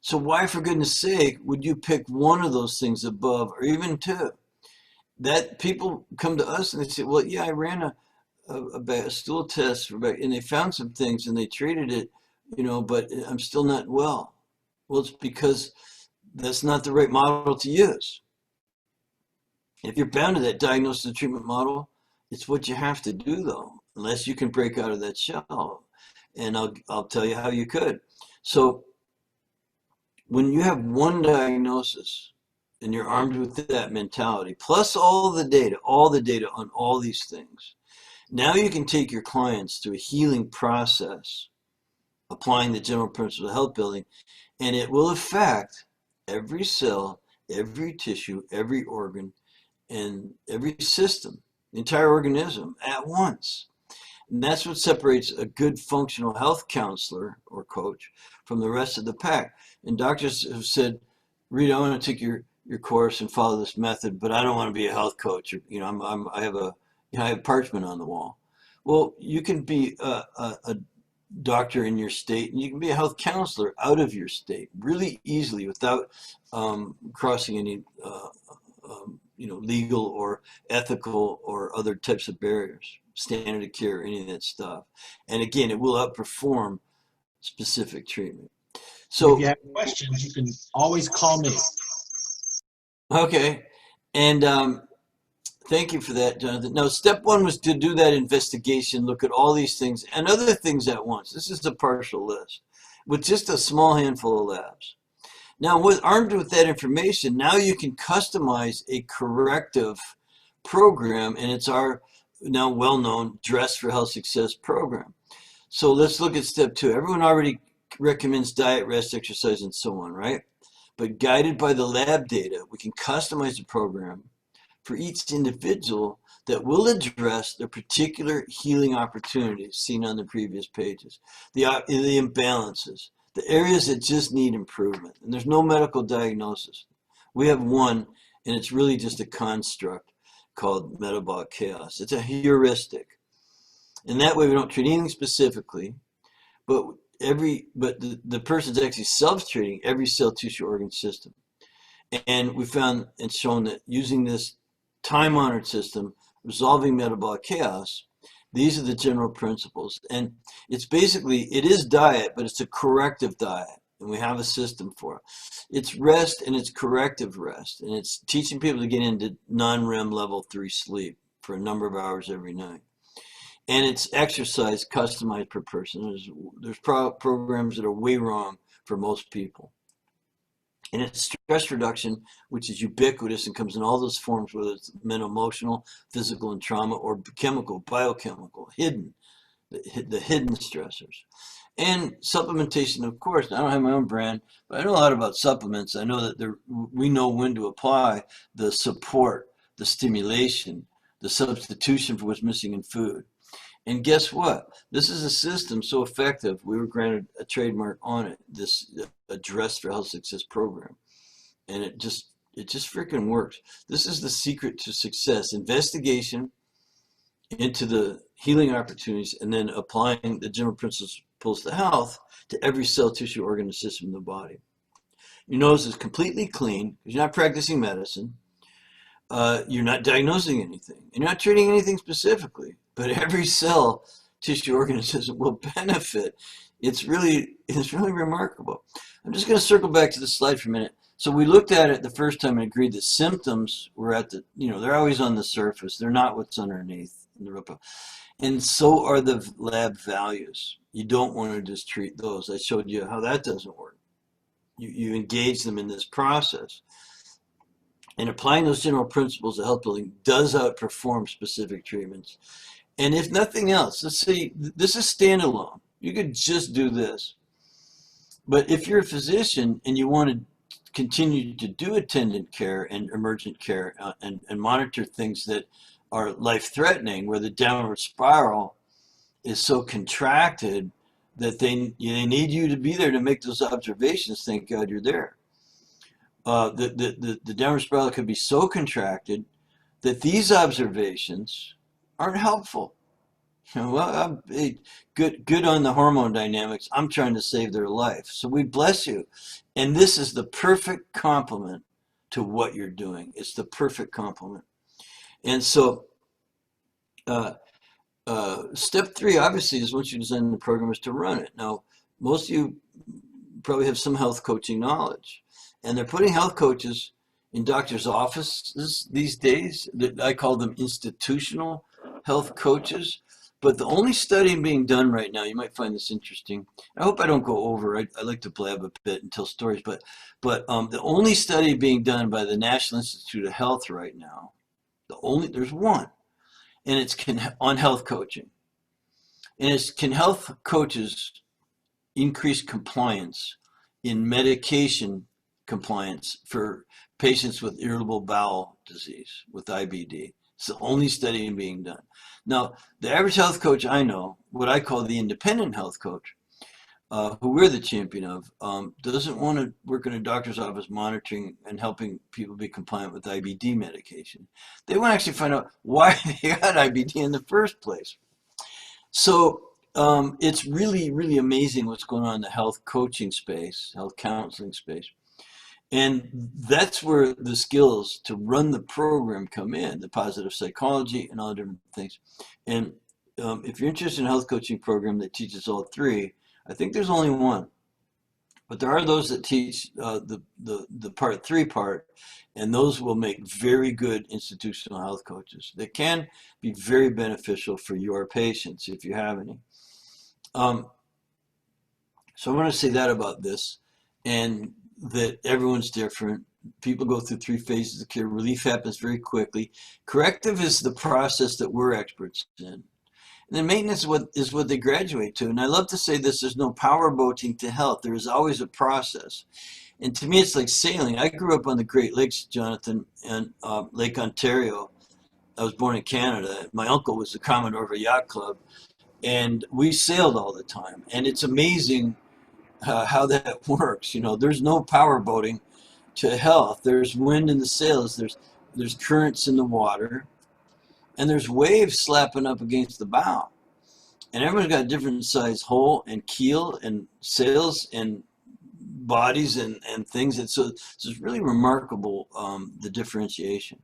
So why, for goodness sake, would you pick one of those things above, or even two? That people come to us and they say, well, yeah, I ran a stool test and they found some things and they treated it, you know, but I'm still not well. Well, it's because that's not the right model to use. If you're bound to that diagnosis and treatment model, it's what you have to do, though, unless you can break out of that shell. And I'll tell you how you could. So when you have one diagnosis and you're armed with that mentality, plus all the data on all these things, now you can take your clients through a healing process, applying the general principles of health building, and it will affect every cell, every tissue, every organ, and every system, the entire organism at once. And that's what separates a good functional health counselor or coach from the rest of the pack. And doctors have said, Rita, I want to take your course and follow this method, but I don't want to be a health coach. Or, I have I have parchment on the wall. Well, you can be a doctor in your state, and you can be a health counselor out of your state really easily without crossing any legal or ethical or other types of barriers, standard of care, any of that stuff. And again, it will outperform specific treatment. So if you have questions, you can always call me. okay, and thank you for that, Jonathan. Now, step one was to do that investigation, look at all these things and other things at once. This is a partial list with just a small handful of labs. Now, armed with that information, now you can customize a corrective program, and it's our now well-known Dress for Health Success program. So let's look at step two. Everyone already recommends diet, rest, exercise, and so on, right? But guided by the lab data, we can customize the program for each individual that will address the particular healing opportunities seen on the previous pages, the imbalances, the areas that just need improvement. And there's no medical diagnosis. We have one, and it's really just a construct called metabolic chaos. It's a heuristic. And that way we don't treat anything specifically, but the person's actually self-treating every cell, tissue, organ, system. And we found and shown that using this time-honored system, resolving metabolic chaos, these are the general principles. And it's basically, it is diet, but it's a corrective diet. And we have a system for it. It's rest and it's corrective rest. And it's teaching people to get into non-REM level 3 sleep for a number of hours every night. And it's exercise customized per person. There's programs that are way wrong for most people. And it's stress reduction, which is ubiquitous and comes in all those forms, whether it's mental, emotional, physical, and trauma, or chemical, biochemical, hidden, the hidden stressors. And supplementation, of course. I don't have my own brand, but I know a lot about supplements. I know that we know when to apply the support, the stimulation, the substitution for what's missing in food. And guess what? This is a system so effective, we were granted a trademark on it, this Dress for Health Success program. And it just freaking works. This is the secret to success: investigation into the healing opportunities and then applying the general principles to health to every cell, tissue, organ, and system in the body. Your nose is completely clean because you're not practicing medicine. You're not diagnosing anything. You're not treating anything specifically. But every cell, tissue, organ, system will benefit. It's really remarkable. I'm just going to circle back to the slide for a minute. So we looked at it the first time and agreed that symptoms were at the, they're always on the surface. They're not what's underneath in the root. And so are the lab values. You don't want to just treat those. I showed you how that doesn't work. You engage them in this process. And applying those general principles of health building does outperform specific treatments. And if nothing else, let's say this is standalone. You could just do this. But if you're a physician and you want to continue to do attendant care and emergent care and monitor things that are life-threatening, where the downward spiral is so contracted that they need you to be there to make those observations, thank God you're there. The downward spiral could be so contracted that these observations aren't helpful. Well, good on the hormone dynamics. I'm trying to save their life. So we bless you. And this is the perfect complement to what you're doing. It's the perfect complement. And so step 3, obviously, is once you design the program is to run it. Now, most of you probably have some health coaching knowledge. And they're putting health coaches in doctors' offices these days. I call them institutional health coaches. But the only study being done right now, you might find this interesting. I hope I don't go over. I like to blab a bit and tell stories. But the only study being done by the National Institute of Health right now, there's one, and it's on health coaching. And it's, can health coaches increase compliance in medication compliance for patients with irritable bowel disease, with IBD. It's the only study being done. Now, the average health coach I know, what I call the independent health coach, who we're the champion of, doesn't want to work in a doctor's office monitoring and helping people be compliant with IBD medication. They want to actually find out why they got IBD in the first place. So it's really, really amazing what's going on in the health coaching space, health counseling space. And that's where the skills to run the program come in, the positive psychology and all the different things. And if you're interested in a health coaching program that teaches all three, I think there's only one. But there are those that teach the part three part, and those will make very good institutional health coaches. They can be very beneficial for your patients if you have any. So I want to say that about this, and that everyone's different. People go through three phases of care. Relief happens very quickly. Corrective is the process that we're experts in. And then maintenance is what they graduate to. And I love to say this, there's no power boating to health. There is always a process. And to me, it's like sailing. I grew up on the Great Lakes, Jonathan, and Lake Ontario. I was born in Canada. My uncle was the Commodore of a yacht club. And we sailed all the time. And it's amazing how that works. You know, there's no power boating to health. There's wind in the sails. There's currents in the water. And there's waves slapping up against the bow. And everyone's got a different size hull and keel and sails and bodies and things. And so it's really remarkable, the differentiation.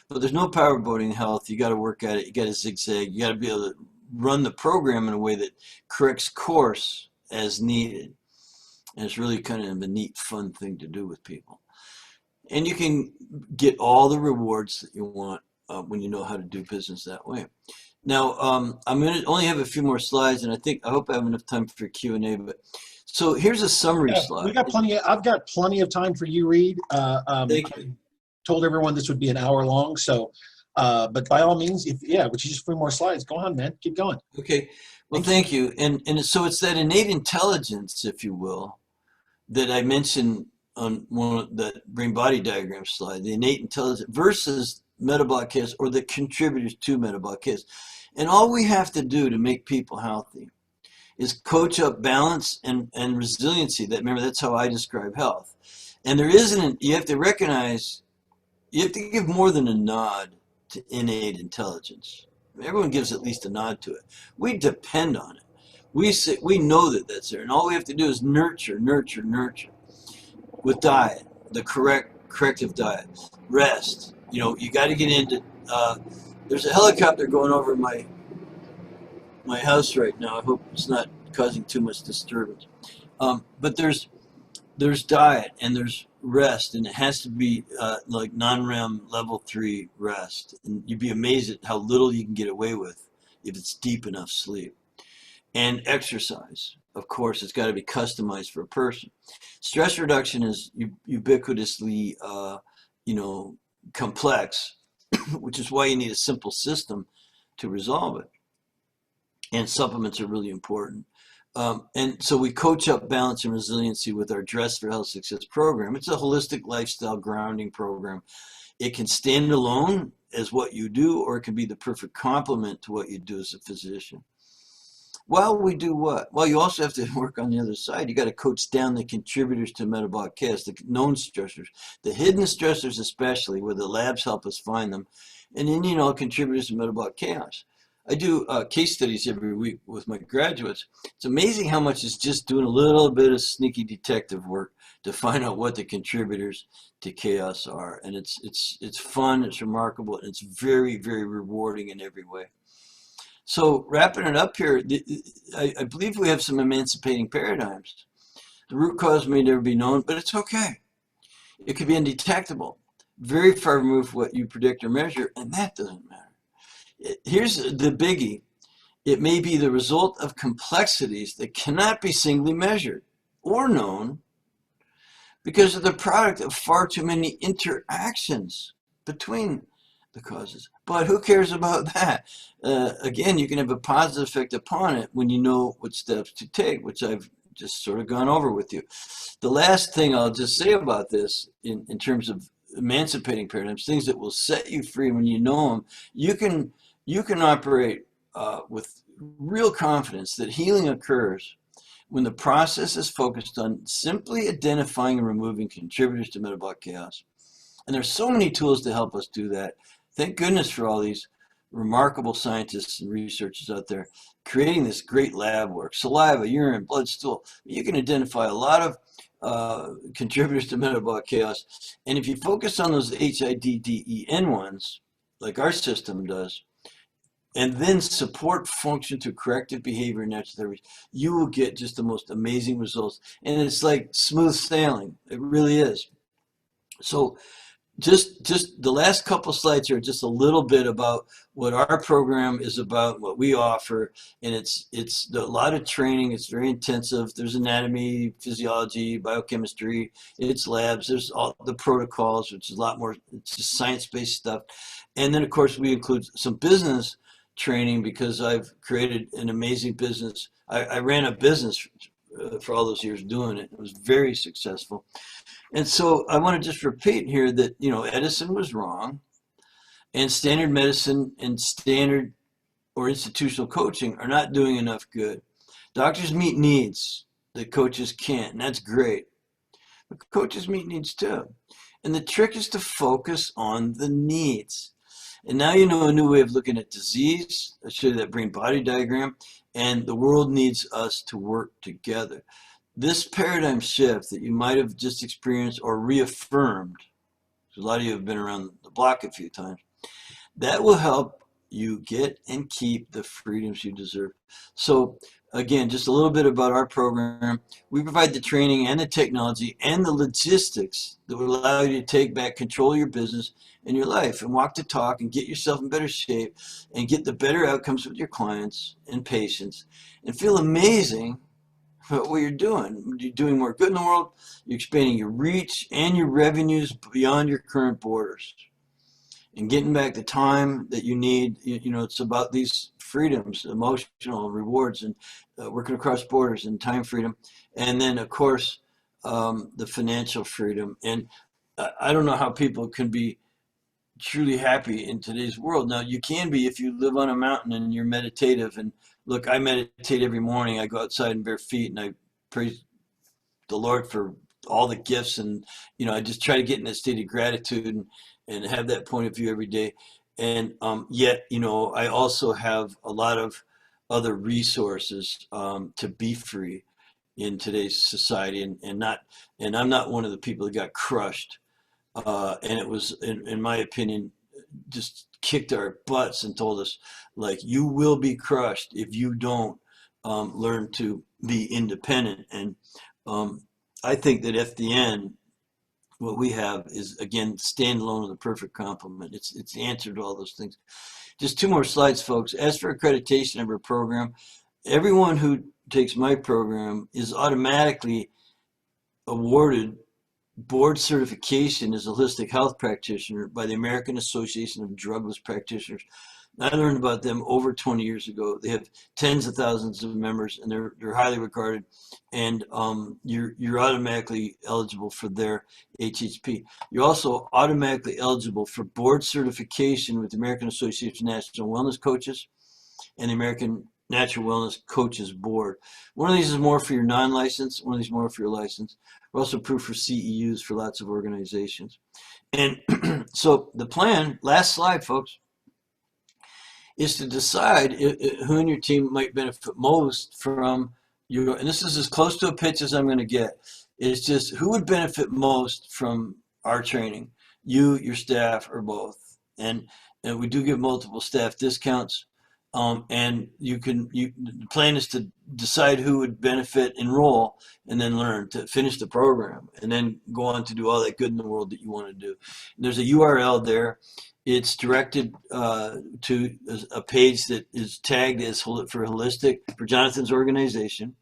But there's no power boating in health. You got to work at it. You got to zigzag. You got to be able to run the program in a way that corrects course as needed. And it's really kind of a neat, fun thing to do with people. And you can get all the rewards that you want when you know how to do business that way. Now, I'm going to only have a few more slides, and I hope I have enough time for Q&A. But so here's a summary slide. We got plenty. I've got plenty of time for you, Reed. Thank you. Told everyone this would be an hour long, so. But by all means, would you just a few more slides? Go on, man. Keep going. Okay. Well, thank you. And so it's that innate intelligence, if you will, that I mentioned on one of that brain body diagram slide, the innate intelligence versus metabolic chaos, or the contributors to metabolic chaos. And all we have to do to make people healthy is coach up balance and resiliency. Remember, that's how I describe health. And there isn't, you have to recognize, you have to give more than a nod to innate intelligence. Everyone gives at least a nod to it. We depend on it. We know that that's there. And all we have to do is nurture with diet, the corrective diet, rest. You know, you got to get into, there's a helicopter going over my house right now. I hope it's not causing too much disturbance. But there's diet and there's rest, and it has to be like non-REM level 3 rest. And you'd be amazed at how little you can get away with if it's deep enough sleep. And exercise, of course, it's got to be customized for a person. Stress reduction is ubiquitously, complex, which is why you need a simple system to resolve it. And supplements are really important. And so we coach up balance and resiliency with our Dress for Health Success program. It's a holistic lifestyle grounding program. It can stand alone as what you do, or it can be the perfect complement to what you do as a physician. Well, we do what? Well, you also have to work on the other side. You got to coach down the contributors to metabolic chaos, the known stressors, the hidden stressors especially, where the labs help us find them, and then, contributors to metabolic chaos. I do case studies every week with my graduates. It's amazing how much is just doing a little bit of sneaky detective work to find out what the contributors to chaos are. And it's fun, it's remarkable, and it's very, very rewarding in every way. So wrapping it up here, I believe we have some emancipating paradigms. The root cause may never be known, but it's okay. It could be undetectable, very far removed from what you predict or measure, and that doesn't matter. Here's the biggie. It may be the result of complexities that cannot be singly measured or known because of the product of far too many interactions between the causes. But who cares about that? Again, you can have a positive effect upon it when you know what steps to take, which I've just sort of gone over with you. The last thing I'll just say about this in terms of emancipating paradigms, things that will set you free when you know them, you can operate with real confidence that healing occurs when the process is focused on simply identifying and removing contributors to metabolic chaos. And there's so many tools to help us do that. Thank goodness for all these remarkable scientists and researchers out there creating this great lab work. Saliva, urine, blood, stool. You can identify a lot of contributors to metabolic chaos. And if you focus on those HIDDEN ones, like our system does, and then support function to corrective behavior and natural therapies, you will get just the most amazing results. And it's like smooth sailing. It really is. So just the last couple slides here, just a little bit about what our program is about, what we offer, and it's a lot of training. It's very intensive. There's anatomy, physiology, biochemistry, it's labs. There's all the protocols, which is a lot more. It's just science-based stuff, and then of course we include some business training because I've created an amazing business. I ran a business for all those years doing it. It was very successful. And so I want to just repeat here that, Edison was wrong, and standard medicine and standard or institutional coaching are not doing enough good. Doctors meet needs that coaches can't, and that's great. But coaches meet needs too. And the trick is to focus on the needs. And now you know a new way of looking at disease. I showed you that brain-body diagram, and the world needs us to work together. This paradigm shift that you might have just experienced or reaffirmed, because a lot of you have been around the block a few times, that will help you get and keep the freedoms you deserve. So again, just a little bit about our program. We provide the training and the technology and the logistics that will allow you to take back control of your business and your life and walk the talk and get yourself in better shape and get the better outcomes with your clients and patients and feel amazing about what you're doing. You're doing more good in the world. You're expanding your reach and your revenues beyond your current borders and getting back the time that you need. It's about these freedoms, emotional rewards, and working across borders and time freedom. And then, of course, the financial freedom. And I don't know how people can be truly happy in today's world. Now, you can be if you live on a mountain and you're meditative. And look, I meditate every morning. I go outside in bare feet and I praise the Lord for all the gifts. And, I just try to get in that state of gratitude and have that point of view every day. And yet, I also have a lot of other resources to be free in today's society, and I'm not one of the people that got crushed. And it was, in my opinion, just kicked our butts and told us, like, you will be crushed if you don't learn to be independent. And I think that FDN, what we have is, again, standalone of the perfect complement. It's the answer to all those things. Just two more slides, folks. As for accreditation of our program, everyone who takes my program is automatically awarded board certification as a holistic health practitioner by the American Association of Drugless Practitioners. I learned about them over 20 years ago. They have tens of thousands of members, and they're highly regarded. And you're automatically eligible for their HHP. You're also automatically eligible for board certification with the American Association of National Wellness Coaches and the American Natural Wellness Coaches Board. One of these is more for your non-licensed, one of these more for your licensed. We're also approved for CEUs for lots of organizations. And so the plan, last slide, folks, is to decide who in your team might benefit most from your, and this is as close to a pitch as I'm going to get. It's just who would benefit most from our training, you, your staff, or both. And we do give multiple staff discounts. And the plan is to decide who would benefit, enroll, and then learn to finish the program, and then go on to do all that good in the world that you want to do. There's a URL there. It's directed to a page that is tagged as for holistic for Jonathan's organization.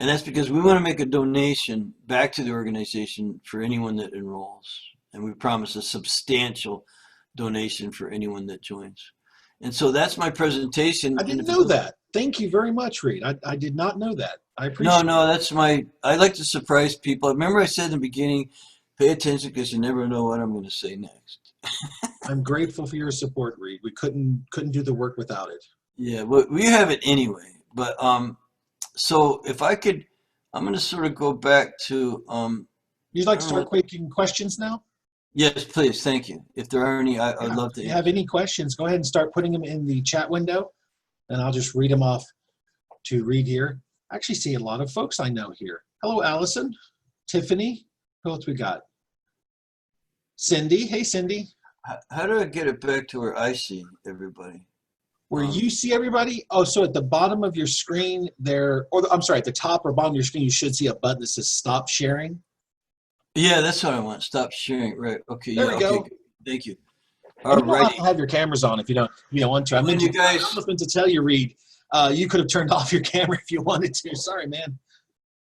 And that's because we want to make a donation back to the organization for anyone that enrolls. And we promise a substantial donation for anyone that joins. And so that's my presentation. I didn't know that. Thank you very much, Reed. I did not know that. I appreciate it. No, that's I like to surprise people. Remember I said in the beginning, Pay attention because you never know what I'm going to say next. I'm grateful for your support, Reed. We couldn't do the work without it. Yeah, well, we have it anyway. But so if I could, I'm going to sort of go back to You'd like I to don't start know. taking questions now? Yes, please, thank you. If there are any, I'd Yeah. love If to you have answer. any questions, go ahead and start putting them in the chat window, and I'll just read them off to Reed here. I actually see a lot of folks I know here. Hello, Allison, Tiffany. Who else we got? Cindy. Hey, Cindy. How do I get it back to where I see everybody? Where Um, you see everybody? Oh, so at the bottom of your screen there, I'm sorry, at the top or bottom of your screen, you should see a button that says stop sharing. yeah, that's what I want. Stop sharing. Right. Okay. There Yeah. we Okay. go. Good. Thank you. And All you don't have righty. to have your cameras on if you don't want to. And when you I guys, almost meant to tell you, Reed, you could have turned off your camera if you wanted to. Sorry, man.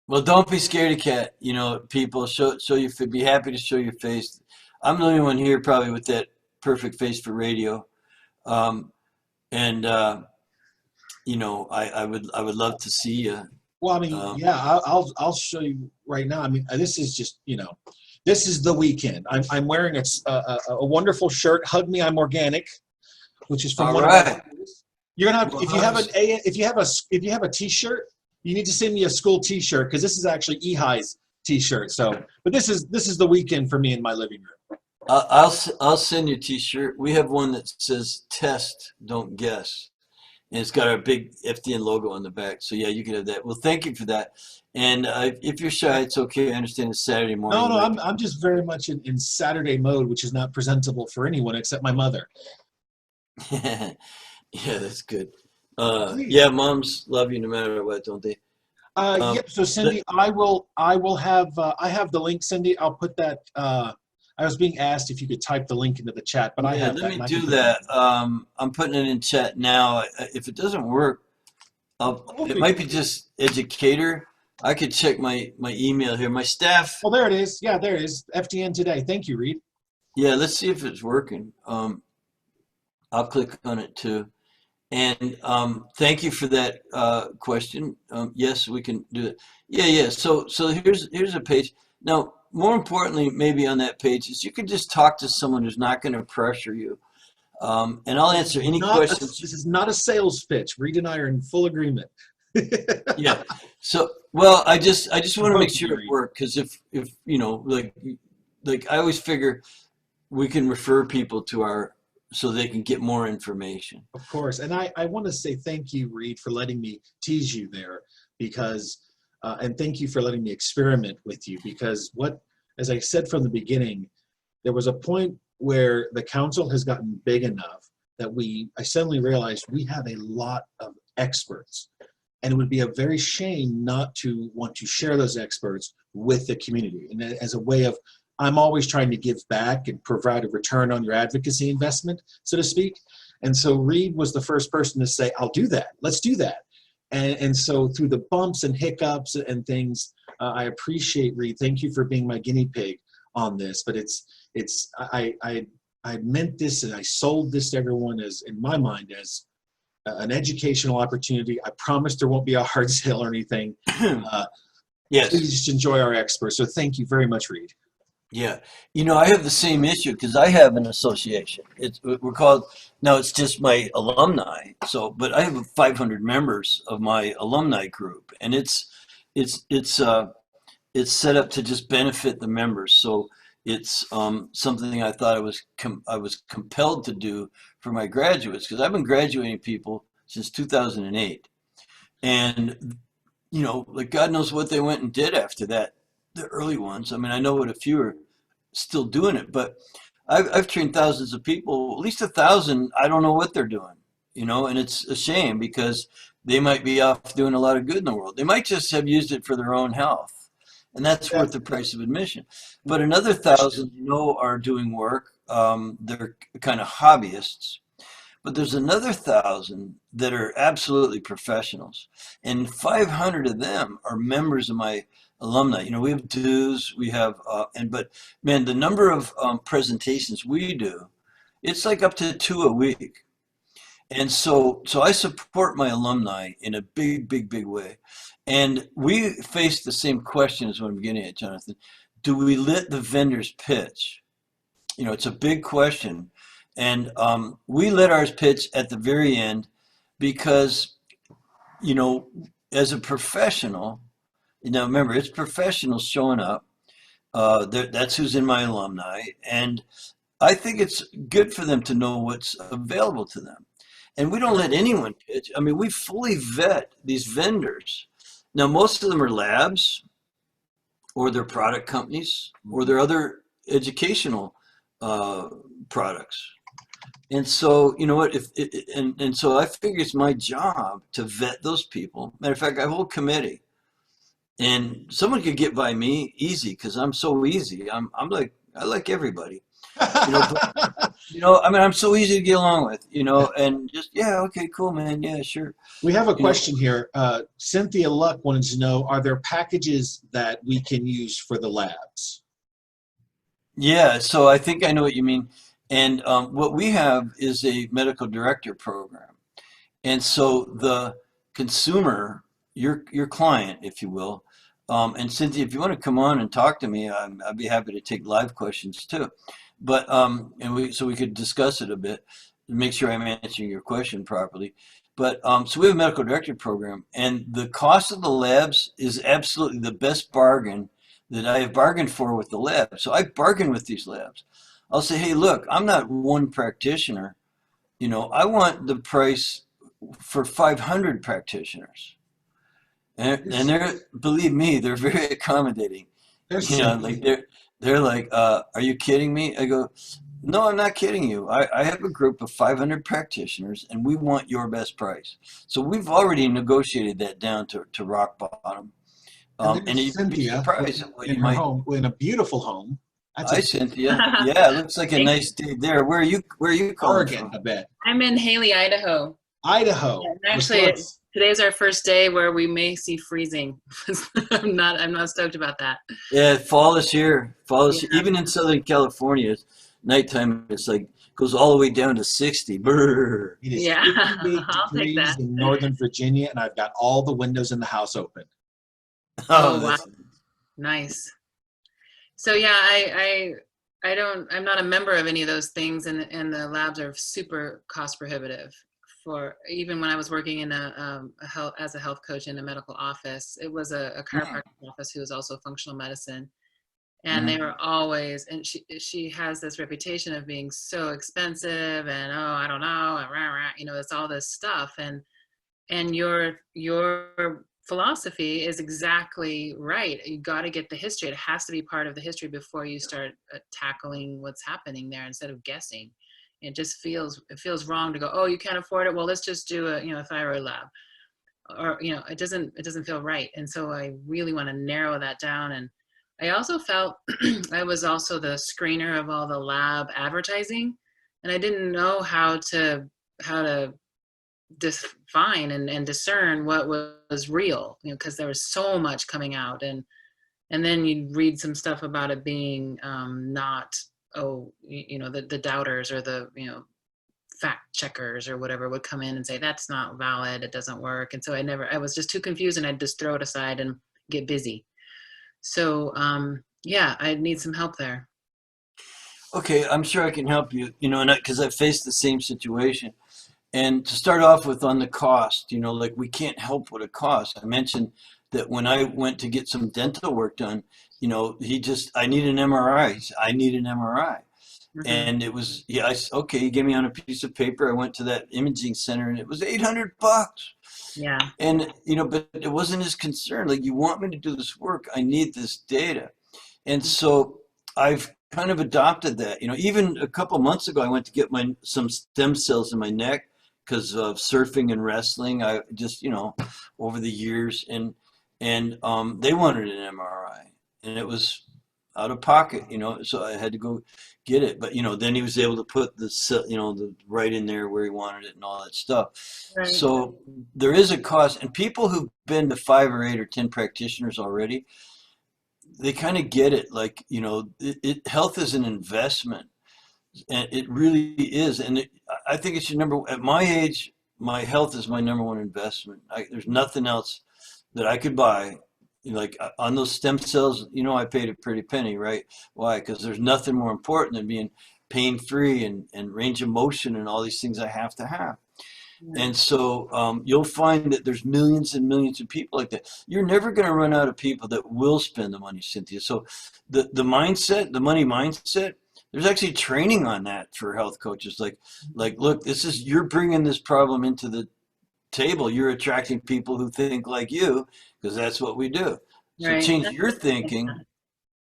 well, don't be scaredy cat. You know, people show your be happy to show your face. I'm the only one here probably with that perfect face for radio. Um, and you know, I would love to see you. Well, I mean, Um, yeah, I'll show you right now. I mean, this is just this is the weekend. I'm wearing a wonderful shirt. Hug Me, I'm Organic, which is from all one of our right. schools. You're gonna have Well, if you have hugs. if you have a T-shirt, you need to send me a school T-shirt because this is actually Ehi's T-shirt. So, but this is the weekend for me in my living room. I'll send you a T-shirt. We have one that says "Test, Don't Guess." And it's got our big FDN logo on the back. So yeah, you can have that. Well, thank you for that. And if you're shy, it's okay. I understand it's Saturday No, morning. no, Like, I'm just very much in Saturday mode, which is not presentable for anyone except my mother. yeah, that's good. Please. Yeah, moms love you no matter what, don't they? Yep. So Let- Cindy, I will have I have the link, Cindy. I'll put that. I was being asked if you could type the link into the chat, but I yeah, have let that me and I can do put that. that. I'm putting it in chat now. If it doesn't work, We'll it figure might it be out. just educator. I could check my email here. My staff. Well, there it is. Yeah, there it is. FDN today. Thank you, Reed. Yeah, let's see if it's working. I'll click on it too. And thank you for that question. Yes, we can do it. Yeah, yeah. So here's a page. Now, more importantly, maybe on that page is you can just talk to someone who's not going to pressure you, and I'll answer any questions. This is not a sales pitch. Reed and I are in full agreement. Yeah. So, well, I just For want to make both of sure you, it Reed. works because if you know like I always figure we can refer people to our so they can get more information. Of course. And I want to say thank you, Reed, for letting me tease you there because, and thank you for letting me experiment with you because as I said from the beginning, there was a point where the council has gotten big enough that I suddenly realized we have a lot of experts. And it would be a very shame not to want to share those experts with the community. And as a way of, I'm always trying to give back and provide a return on your advocacy investment, so to speak. And so Reed was the first person to say, I'll do that. Let's do that. And so through the bumps and hiccups and things, I appreciate Reed. Thank you for being my guinea pig on this. But I meant this and I sold this to everyone as, in my mind, as an educational opportunity. I promise there won't be a hard sale or anything. Yes. Please just enjoy our experts. So thank you very much, Reed. Yeah, you know, I have the same issue because I have an association. We're called now. It's just my alumni. So, but I have 500 members of my alumni group, and it's it's uh it's set up to just benefit the members. So it's something I thought I was compelled to do for my graduates because I've been graduating people since 2008, and you know, like God knows what they went and did after that. The early ones. I mean, I know what a few are still doing it, but I've trained thousands of people, at least 1,000. I don't know what they're doing, you know, and it's a shame because they might be off doing a lot of good in the world. They might just have used it for their own health, and that's worth the price of admission. But another 1,000, you know, are doing work. They're kind of hobbyists, but there's another 1,000 that are absolutely professionals, and 500 of them are members of my alumni. You know, we have dues, we have, but man, the number of presentations we do, it's like up to 2 a week. And so I support my alumni in a big, big, big way. And we face the same question as what I'm getting at, Jonathan. do we let the vendors pitch? You know, it's a big question. And we let ours pitch at the very end because, you know, as a professional, you know, remember, it's professionals showing up. That's who's in my alumni. And I think it's good for them to know what's available to them. And we don't let anyone pitch. I mean, we fully vet these vendors. Now, most of them are labs or they're product companies or they're other educational products. And so, you know what, and so I figure it's my job to vet those people. Matter of fact, I have a whole committee. And someone could get by me easy because I'm so easy. I'm like, I like everybody. You know, but, you know, I mean, I'm so easy to get along with, you know, and just, yeah, okay, cool, man. Yeah, sure. We have a You know, question here. Cynthia Luck wanted to know, are there packages that we can use for the labs? yeah, so I think I know what you mean. And what we have is a medical director program. And so the consumer, your client, if you will, and Cynthia, if you want to come on and talk to me, I'd be happy to take live questions too. But and we could discuss it a bit, make sure I'm answering your question properly. But so we have a medical director program, and the cost of the labs is absolutely the best bargain that I have bargained for with the lab. So I bargain with these labs. I'll say, hey, look, I'm not one practitioner. You know, I want the price for 500 practitioners. And they're, believe me, they're very accommodating. There's You know, like Cynthia. they're like, are you kidding me? I go, no, I'm not kidding you. I have a group of 500 practitioners and we want your best price. So we've already negotiated that down to rock bottom. And And there's you'd be Cynthia surprised at what in you her might. home, in a beautiful home. That's Hi, a Cynthia. Yeah, it looks like a Thank nice day there. Where are you calling Oregon, from? I bet. I'm in Haley, Idaho. Idaho. And actually, today's our first day where we may see freezing. I'm not stoked about that. Yeah, fall is here. Fall is Yeah. even in Southern California. It's nighttime. It's like goes all the way down to 60. Brr. It is Yeah, 58 I'll take degrees that. in Northern Virginia, and I've got all the windows in the house open. Oh, wow. That's Nice. So yeah, I'm not a member of any of those things, and the labs are super cost prohibitive. For even when I was working in as a health coach in a medical office, it was a chiropractic office who was also functional medicine, and they were always, and she has this reputation of being so expensive, and oh, I don't know, and rah, rah, you know, it's all this stuff, and your philosophy is exactly right. You got to get the history. It has to be part of the history before you start tackling what's happening there instead of guessing. It just feels wrong to go, oh, you can't afford it, well, let's just do a thyroid lab, or it doesn't feel right. And so I really want to narrow that down. And I also felt I was also the screener of all the lab advertising, and I didn't know how to define and discern what was real, because there was so much coming out, and then you read some stuff about it being not, the doubters or the fact checkers or whatever would come in and say that's not valid, it doesn't work. And so I was just too confused, and I'd just throw it aside and get busy. So yeah, I need some help there. okay. I'm sure I can help you. You know, and because I faced the same situation. And to start off with on the cost, you know, like we can't help what it costs. I mentioned that when I went to get some dental work done, you know, I need an MRI. He said, I need an MRI. Mhm. And it was, yeah, okay, he gave me on a piece of paper. I went to that imaging center and it was $800. Yeah. And, you know, but it wasn't his concern. Like, you want me to do this work, I need this data. And so I've kind of adopted that. You know, even a couple months ago, I went to get some stem cells in my neck because of surfing and wrestling. I just, you know, over the years, and they wanted an MRI, and it was out of pocket, you know, so I had to go get it. But you know, then he was able to put the right in there where he wanted it and all that stuff. Right. So there is a cost, and people who've been to 5 or 8 or 10 practitioners already, they kind of get it. Like, you know, health is an investment, and it really is. And I think it's at my age, my health is my number one investment. There's nothing else that I could buy Like on those stem cells, I paid a pretty penny, right? Why? Because there's nothing more important than being pain-free and range of motion and all these things I have to have. Yeah. And so you'll find that there's millions and millions of people like that. You're never going to run out of people that will spend the money, Cynthia. So the mindset, the money mindset, there's actually training on that for health coaches. Like, look, you're bringing this problem into the table. You're attracting people who think like you, because that's what we do. So Right. change your thinking.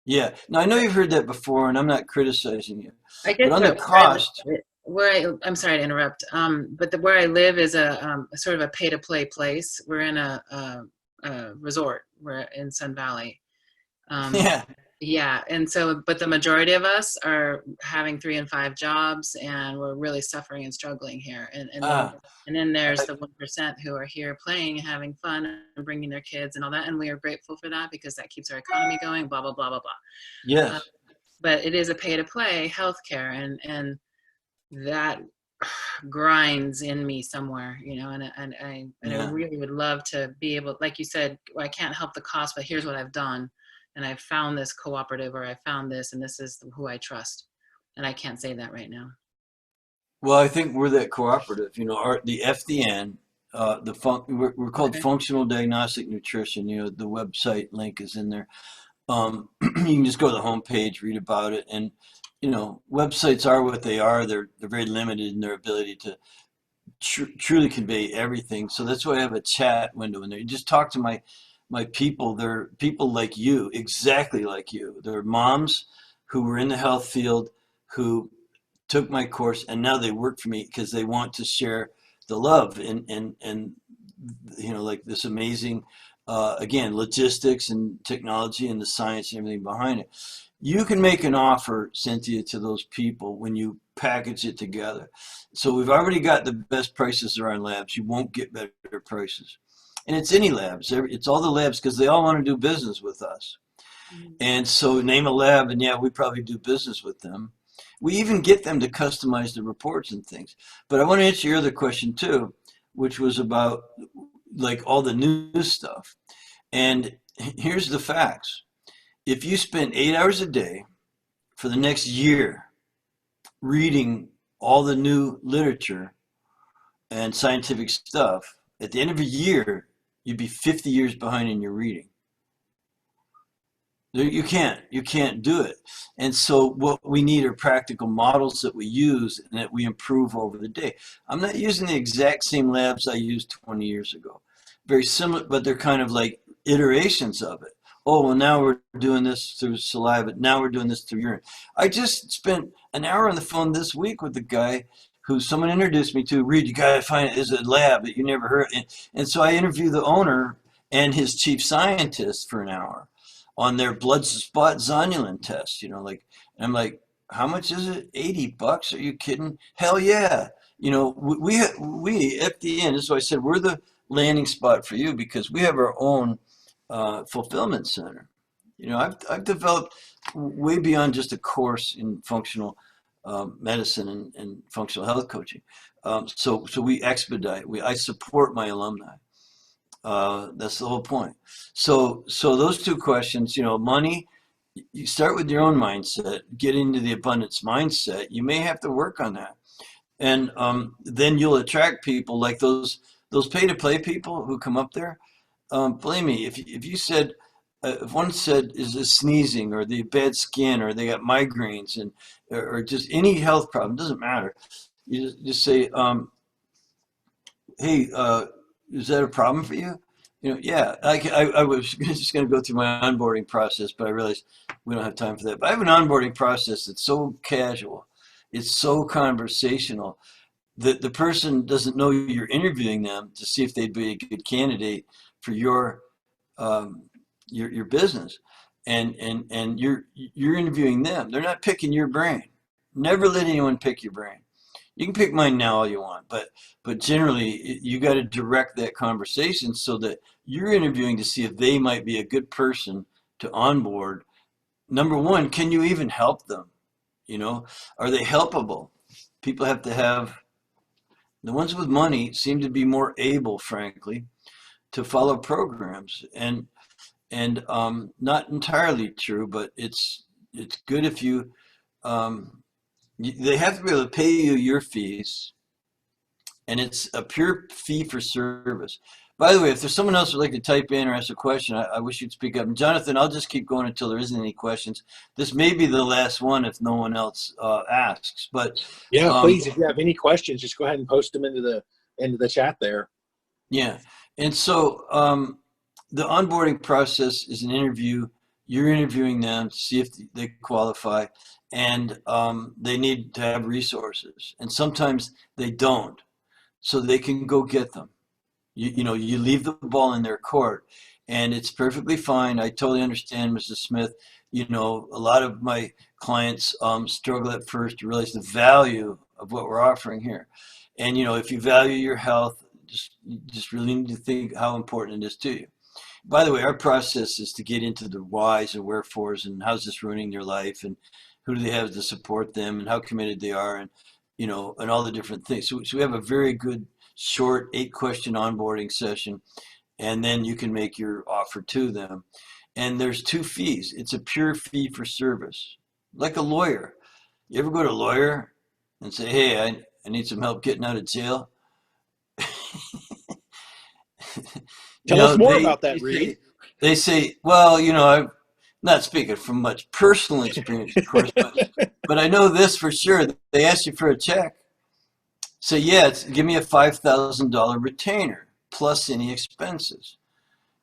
Yeah. Now I know you've heard that before, and I'm not criticizing you, I but guess on the cost. I'm sorry to interrupt, but where I live is a sort of a pay-to-play place. We're in a resort. We're in Sun Valley. Yeah. Yeah, and so, but the majority of us are having 3 and 5 jobs, and we're really suffering and struggling here. Ah. And then there's the 1% who are here playing, having fun, and bringing their kids and all that, and we are grateful for that because that keeps our economy going. Blah blah blah blah blah. Yes. But it is a pay-to-play healthcare, and that grinds in me somewhere, and I Yeah. really would love to be able, like you said, well, I can't help the cost, but here's what I've done, and I've found this cooperative, or I found this, and this is who I trust, and I can't say that right now. Well, I think we're that cooperative. The FDN, we're called Okay. Functional Diagnostic Nutrition. The website link is in there. You can just go to the homepage, read about it, and websites are what they are. They're very limited in their ability to truly convey everything. So that's why I have a chat window in there. You just talk to my people. They're people like you, exactly like you. They're moms who were in the health field, who took my course, and now they work for me because they want to share the love and like this amazing again, logistics and technology and the science and everything behind it. You can make an offer, Cynthia, to those people when you package it together. So we've already got the best prices around labs. You won't get better prices. And it's any labs. It's all the labs because they all want to do business with us. And so name a lab, and yeah, we probably do business with them. We even get them to customize the reports and things. But I want to answer your other question too, which was about like all the new stuff. And here's the facts. If you spend 8 hours a day for the next year reading all the new literature and scientific stuff, at the end of a year, you'd be 50 years behind in your reading. You can't do it. And so what we need are practical models that we use and that we improve over the day. I'm not using the exact same labs I used 20 years ago. Very similar, but they're kind of like iterations of it. Oh, well, now we're doing this through saliva. Now we're doing this through urine. I just spent an hour on the phone this week with a guy who someone introduced me to. Reed, you got to find it. There's a lab that you never heard. And so I interviewed the owner and his chief scientist for an hour on their blood spot zonulin test, and I'm like, how much is it? $80? Are you kidding? Hell yeah. We FDN, so I said, we're the landing spot for you because we have our own fulfillment center. I've developed way beyond just a course in functional medicine and functional health coaching. So we expedite, I support my alumni. That's the whole point. So those two questions, money, you start with your own mindset, get into the abundance mindset. You may have to work on that. And then you'll attract people like those pay to play people who come up there. Believe me, if you said, if one said is this sneezing or the bad skin or they got migraines or just any health problem, doesn't matter. You just say, hey, is that a problem for you? Yeah, I was just going to go through my onboarding process, but I realized we don't have time for that. But I have an onboarding process that's so casual. It's so conversational that the person doesn't know you're interviewing them to see if they'd be a good candidate for your business. And you're interviewing them. They're not picking your brain. Never let anyone pick your brain. You can pick mine now all you want, but generally you got to direct that conversation so that you're interviewing to see if they might be a good person to onboard. Number one, can you even help them? Are they helpable? People have to have, the ones with money seem to be more able, frankly, to follow programs. And and not entirely true, but it's good if you, they have to be able to pay you your fees, and it's a pure fee for service. By the way, if there's someone else who'd like to type in or ask a question, I wish you'd speak up. And Jonathan, I'll just keep going until there isn't any questions. This may be the last one if no one else asks. But yeah, please, if you have any questions, just go ahead and post them into the chat there. Yeah, and so the onboarding process is an interview. You're interviewing them to see if they qualify, and they need to have resources, and sometimes they don't, so they can go get them. You know, you leave the ball in their court, and it's perfectly fine. I totally understand, Mrs. Smith. You know, a lot of my clients struggle at first to realize the value of what we're offering here. And, you know, if you value your health, you just really need to think how important it is to you. By the way, our process is to get into the whys and wherefores and how's this ruining their life and who do they have to support them and how committed they are and, you know, and all the different things. So we have a very good short 8-question onboarding session, and then you can make your offer to them. And there's 2 fees. It's a pure fee for service, like a lawyer. You ever go to a lawyer and say, hey, I need some help getting out of jail? Tell us more about that, Reed. They say, well, you know, I'm not speaking from much personal experience, of course, but I know this for sure. They ask you for a check. So yeah, give me a $5,000 retainer plus any expenses.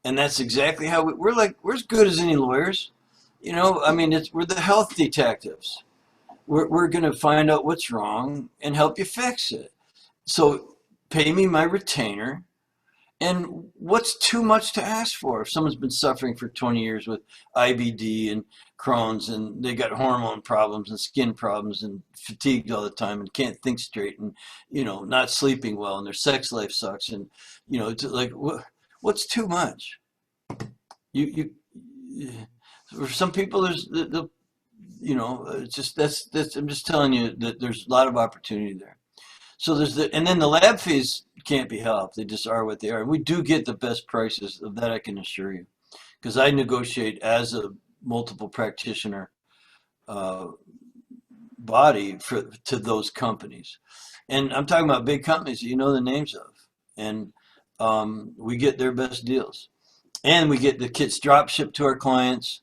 And that's exactly how we're like, we're as good as any lawyers. You know, I mean, we're the health detectives. We're going to find out what's wrong and help you fix it. So pay me my retainer. And what's too much to ask for? If someone's been suffering for 20 years with IBD and Crohn's and they got hormone problems and skin problems and fatigued all the time and can't think straight and, you know, not sleeping well and their sex life sucks and, you know, it's like, what's too much? For some people, there's you know, it's just, I'm just telling you that there's a lot of opportunity there. So and then the lab fees can't be helped. They just are what they are. And we do get the best prices of that, I can assure you, because I negotiate as a multiple practitioner body to those companies. And I'm talking about big companies that you know the names of. And we get their best deals. And we get the kits drop shipped to our clients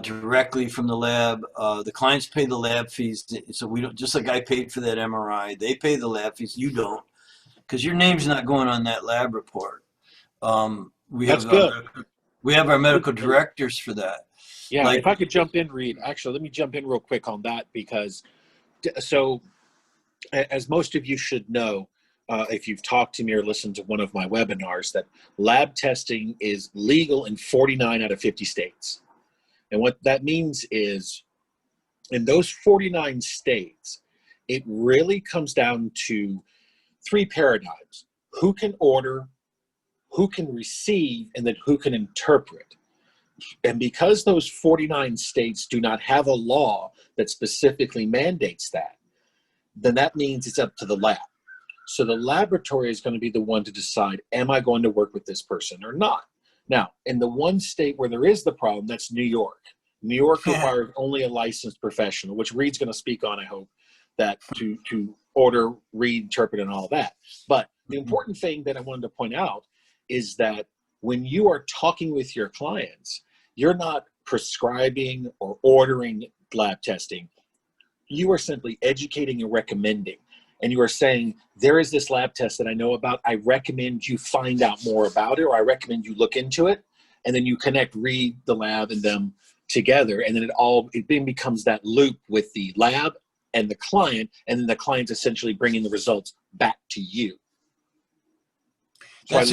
directly from the lab. The clients pay the lab fees, so we don't, just like I paid for that MRI, they pay the lab fees. You don't, because your name's not going on that lab report. That's good. We have our medical directors for that. Yeah, if I could jump in, Reed. Actually, let me jump in real quick on that because, so as most of you should know, if you've talked to me or listened to one of my webinars, that lab testing is legal in 49 out of 50 states. And what that means is, in those 49 states, it really comes down to 3 paradigms: who can order, who can receive, and then who can interpret. And because those 49 states do not have a law that specifically mandates that, then that means it's up to the lab. So the laboratory is going to be the one to decide, am I going to work with this person or not? Now, in the one state where there is the problem, that's New York. New York requires only a licensed professional, which Reed's going to speak on, I hope, that to order, read, interpret, and all that. But the important thing that I wanted to point out is that when you are talking with your clients, you're not prescribing or ordering lab testing. You are simply educating and recommending. And you are saying, there is this lab test that I know about. I recommend you find out more about it, or I recommend you look into it. And then you connect Reed, the lab, and them together. And then it then becomes that loop with the lab and the client. And then the client's essentially bringing the results back to you. So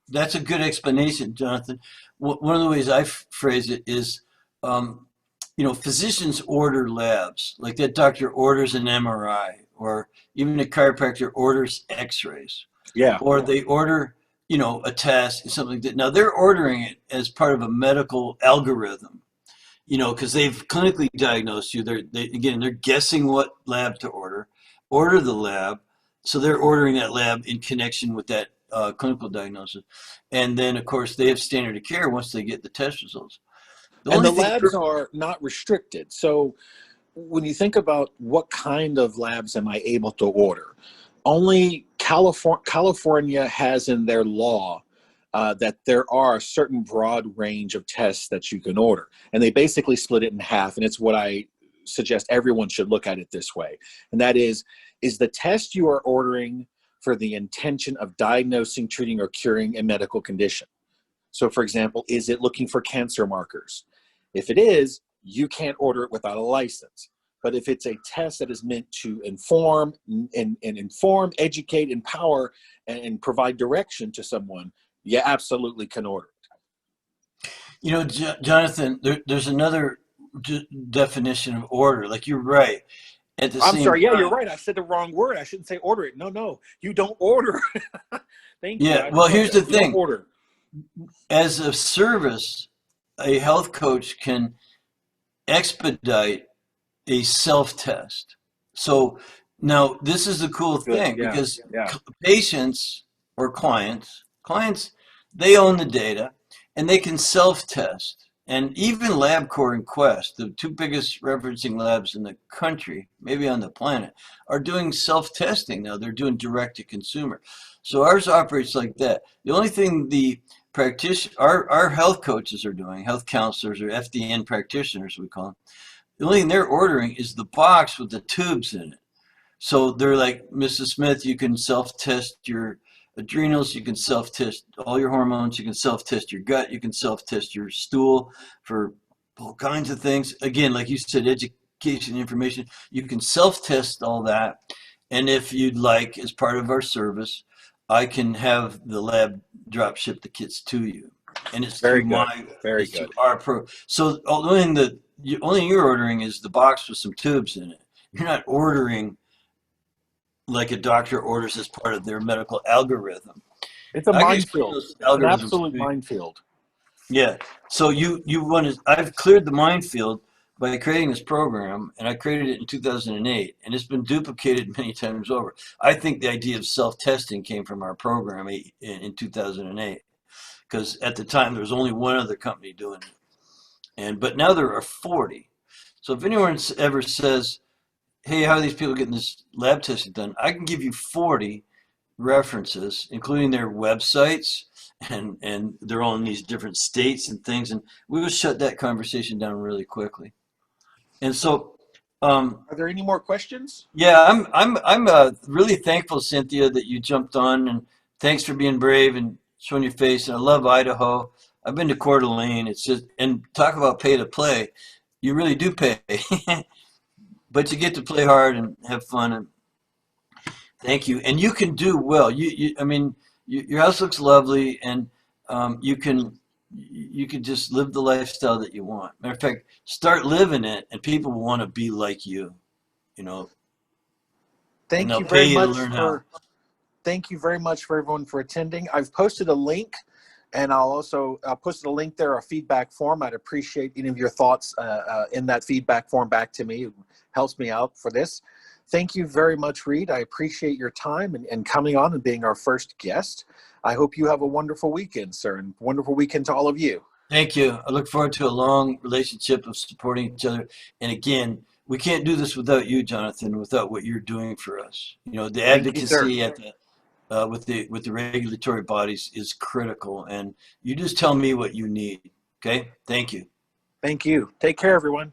that's a good explanation, Jonathan. One of the ways I phrase it is, you know, physicians order labs. Like that doctor orders an MRI, or even a chiropractor orders x-rays. Yeah. Or they order, you know, a test, something like that. Now they're ordering it as part of a medical algorithm, you know, because they've clinically diagnosed you. They're guessing what lab to order the lab. So they're ordering that lab in connection with that clinical diagnosis. And then, of course, they have standard of care once they get the test results. And the labs are not restricted. So when you think about what kind of labs am I able to order, only California has in their law that there are a certain broad range of tests that you can order. And they basically split it in half. And it's what I suggest everyone should look at it this way. And that is the test you are ordering for the intention of diagnosing, treating, or curing a medical condition? So for example, is it looking for cancer markers? If it is, you can't order it without a license. But if it's a test that is meant to inform, educate, empower, and provide direction to someone, you absolutely can order it. You know, Jonathan, there's another definition of order. Like, you're right. At the I'm same sorry. Yeah, time, you're right. I said the wrong word. I shouldn't say order it. No, you don't order. Thank you. Yeah. Well, here's the You don't thing. order. As a service, a health coach can expedite a self-test. So now this is the cool thing, because patients or clients, they own the data and they can self-test. And even LabCorp and Quest, the two biggest referencing labs in the country, maybe on the planet, are doing self-testing now. They're doing direct to consumer. So ours operates like that. The only thing the practitioner, our health coaches are doing, health counselors or FDN practitioners, we call them, the only thing they're ordering is the box with the tubes in it. So they're like, Mrs. Smith, you can self-test your adrenals, you can self-test all your hormones, you can self-test your gut, you can self-test your stool for all kinds of things. Again, like you said, education, information, you can self-test all that. And if you'd like, as part of our service, I can have the lab drop ship the kits to you. And it's Very through good. Very through good. our pro. So the only thing that you're ordering is the box with some tubes in it. You're not ordering like a doctor orders as part of their medical algorithm. It's a I can explain minefield. those It's an algorithms absolute to you. minefield. Yeah. So you want to, I've cleared the minefield by creating this program, and I created it in 2008, and it's been duplicated many times over. I think the idea of self-testing came from our program in 2008, because at the time there was only one other company doing it, but now there are 40. So if anyone ever says, hey, how are these people getting this lab testing done? I can give you 40 references, including their websites, and they're all in these different states and things, and we will shut that conversation down really quickly. And so, Are there any more questions? yeah, I'm really thankful, Cynthia, that you jumped on, and thanks for being brave and showing your face. And I love Idaho. I've been to Coeur d'Alene. It's just, and talk about pay to play. You really do pay, but you get to play hard and have fun. And thank you. And you can do well. I mean, your house looks lovely, and you can just live the lifestyle that you want. Matter of fact, start living it, and people will want to be like you. You know, and Thank they'll you pay very you to much learn how. Thank you very much for everyone for attending. I've posted a link, and I'll posted a link there, a feedback form. I'd appreciate any of your thoughts in that feedback form back to me. It helps me out for this. Thank you very much, Reed. I appreciate your time and coming on and being our first guest. I hope you have a wonderful weekend, sir, and wonderful weekend to all of you. Thank you. I look forward to a long relationship of supporting each other. And again, we can't do this without you, Jonathan, without what you're doing for us. You know, the Thank you, sir. advocacy at with the regulatory bodies is critical. And you just tell me what you need. Okay? Thank you. Thank you. Take care, everyone.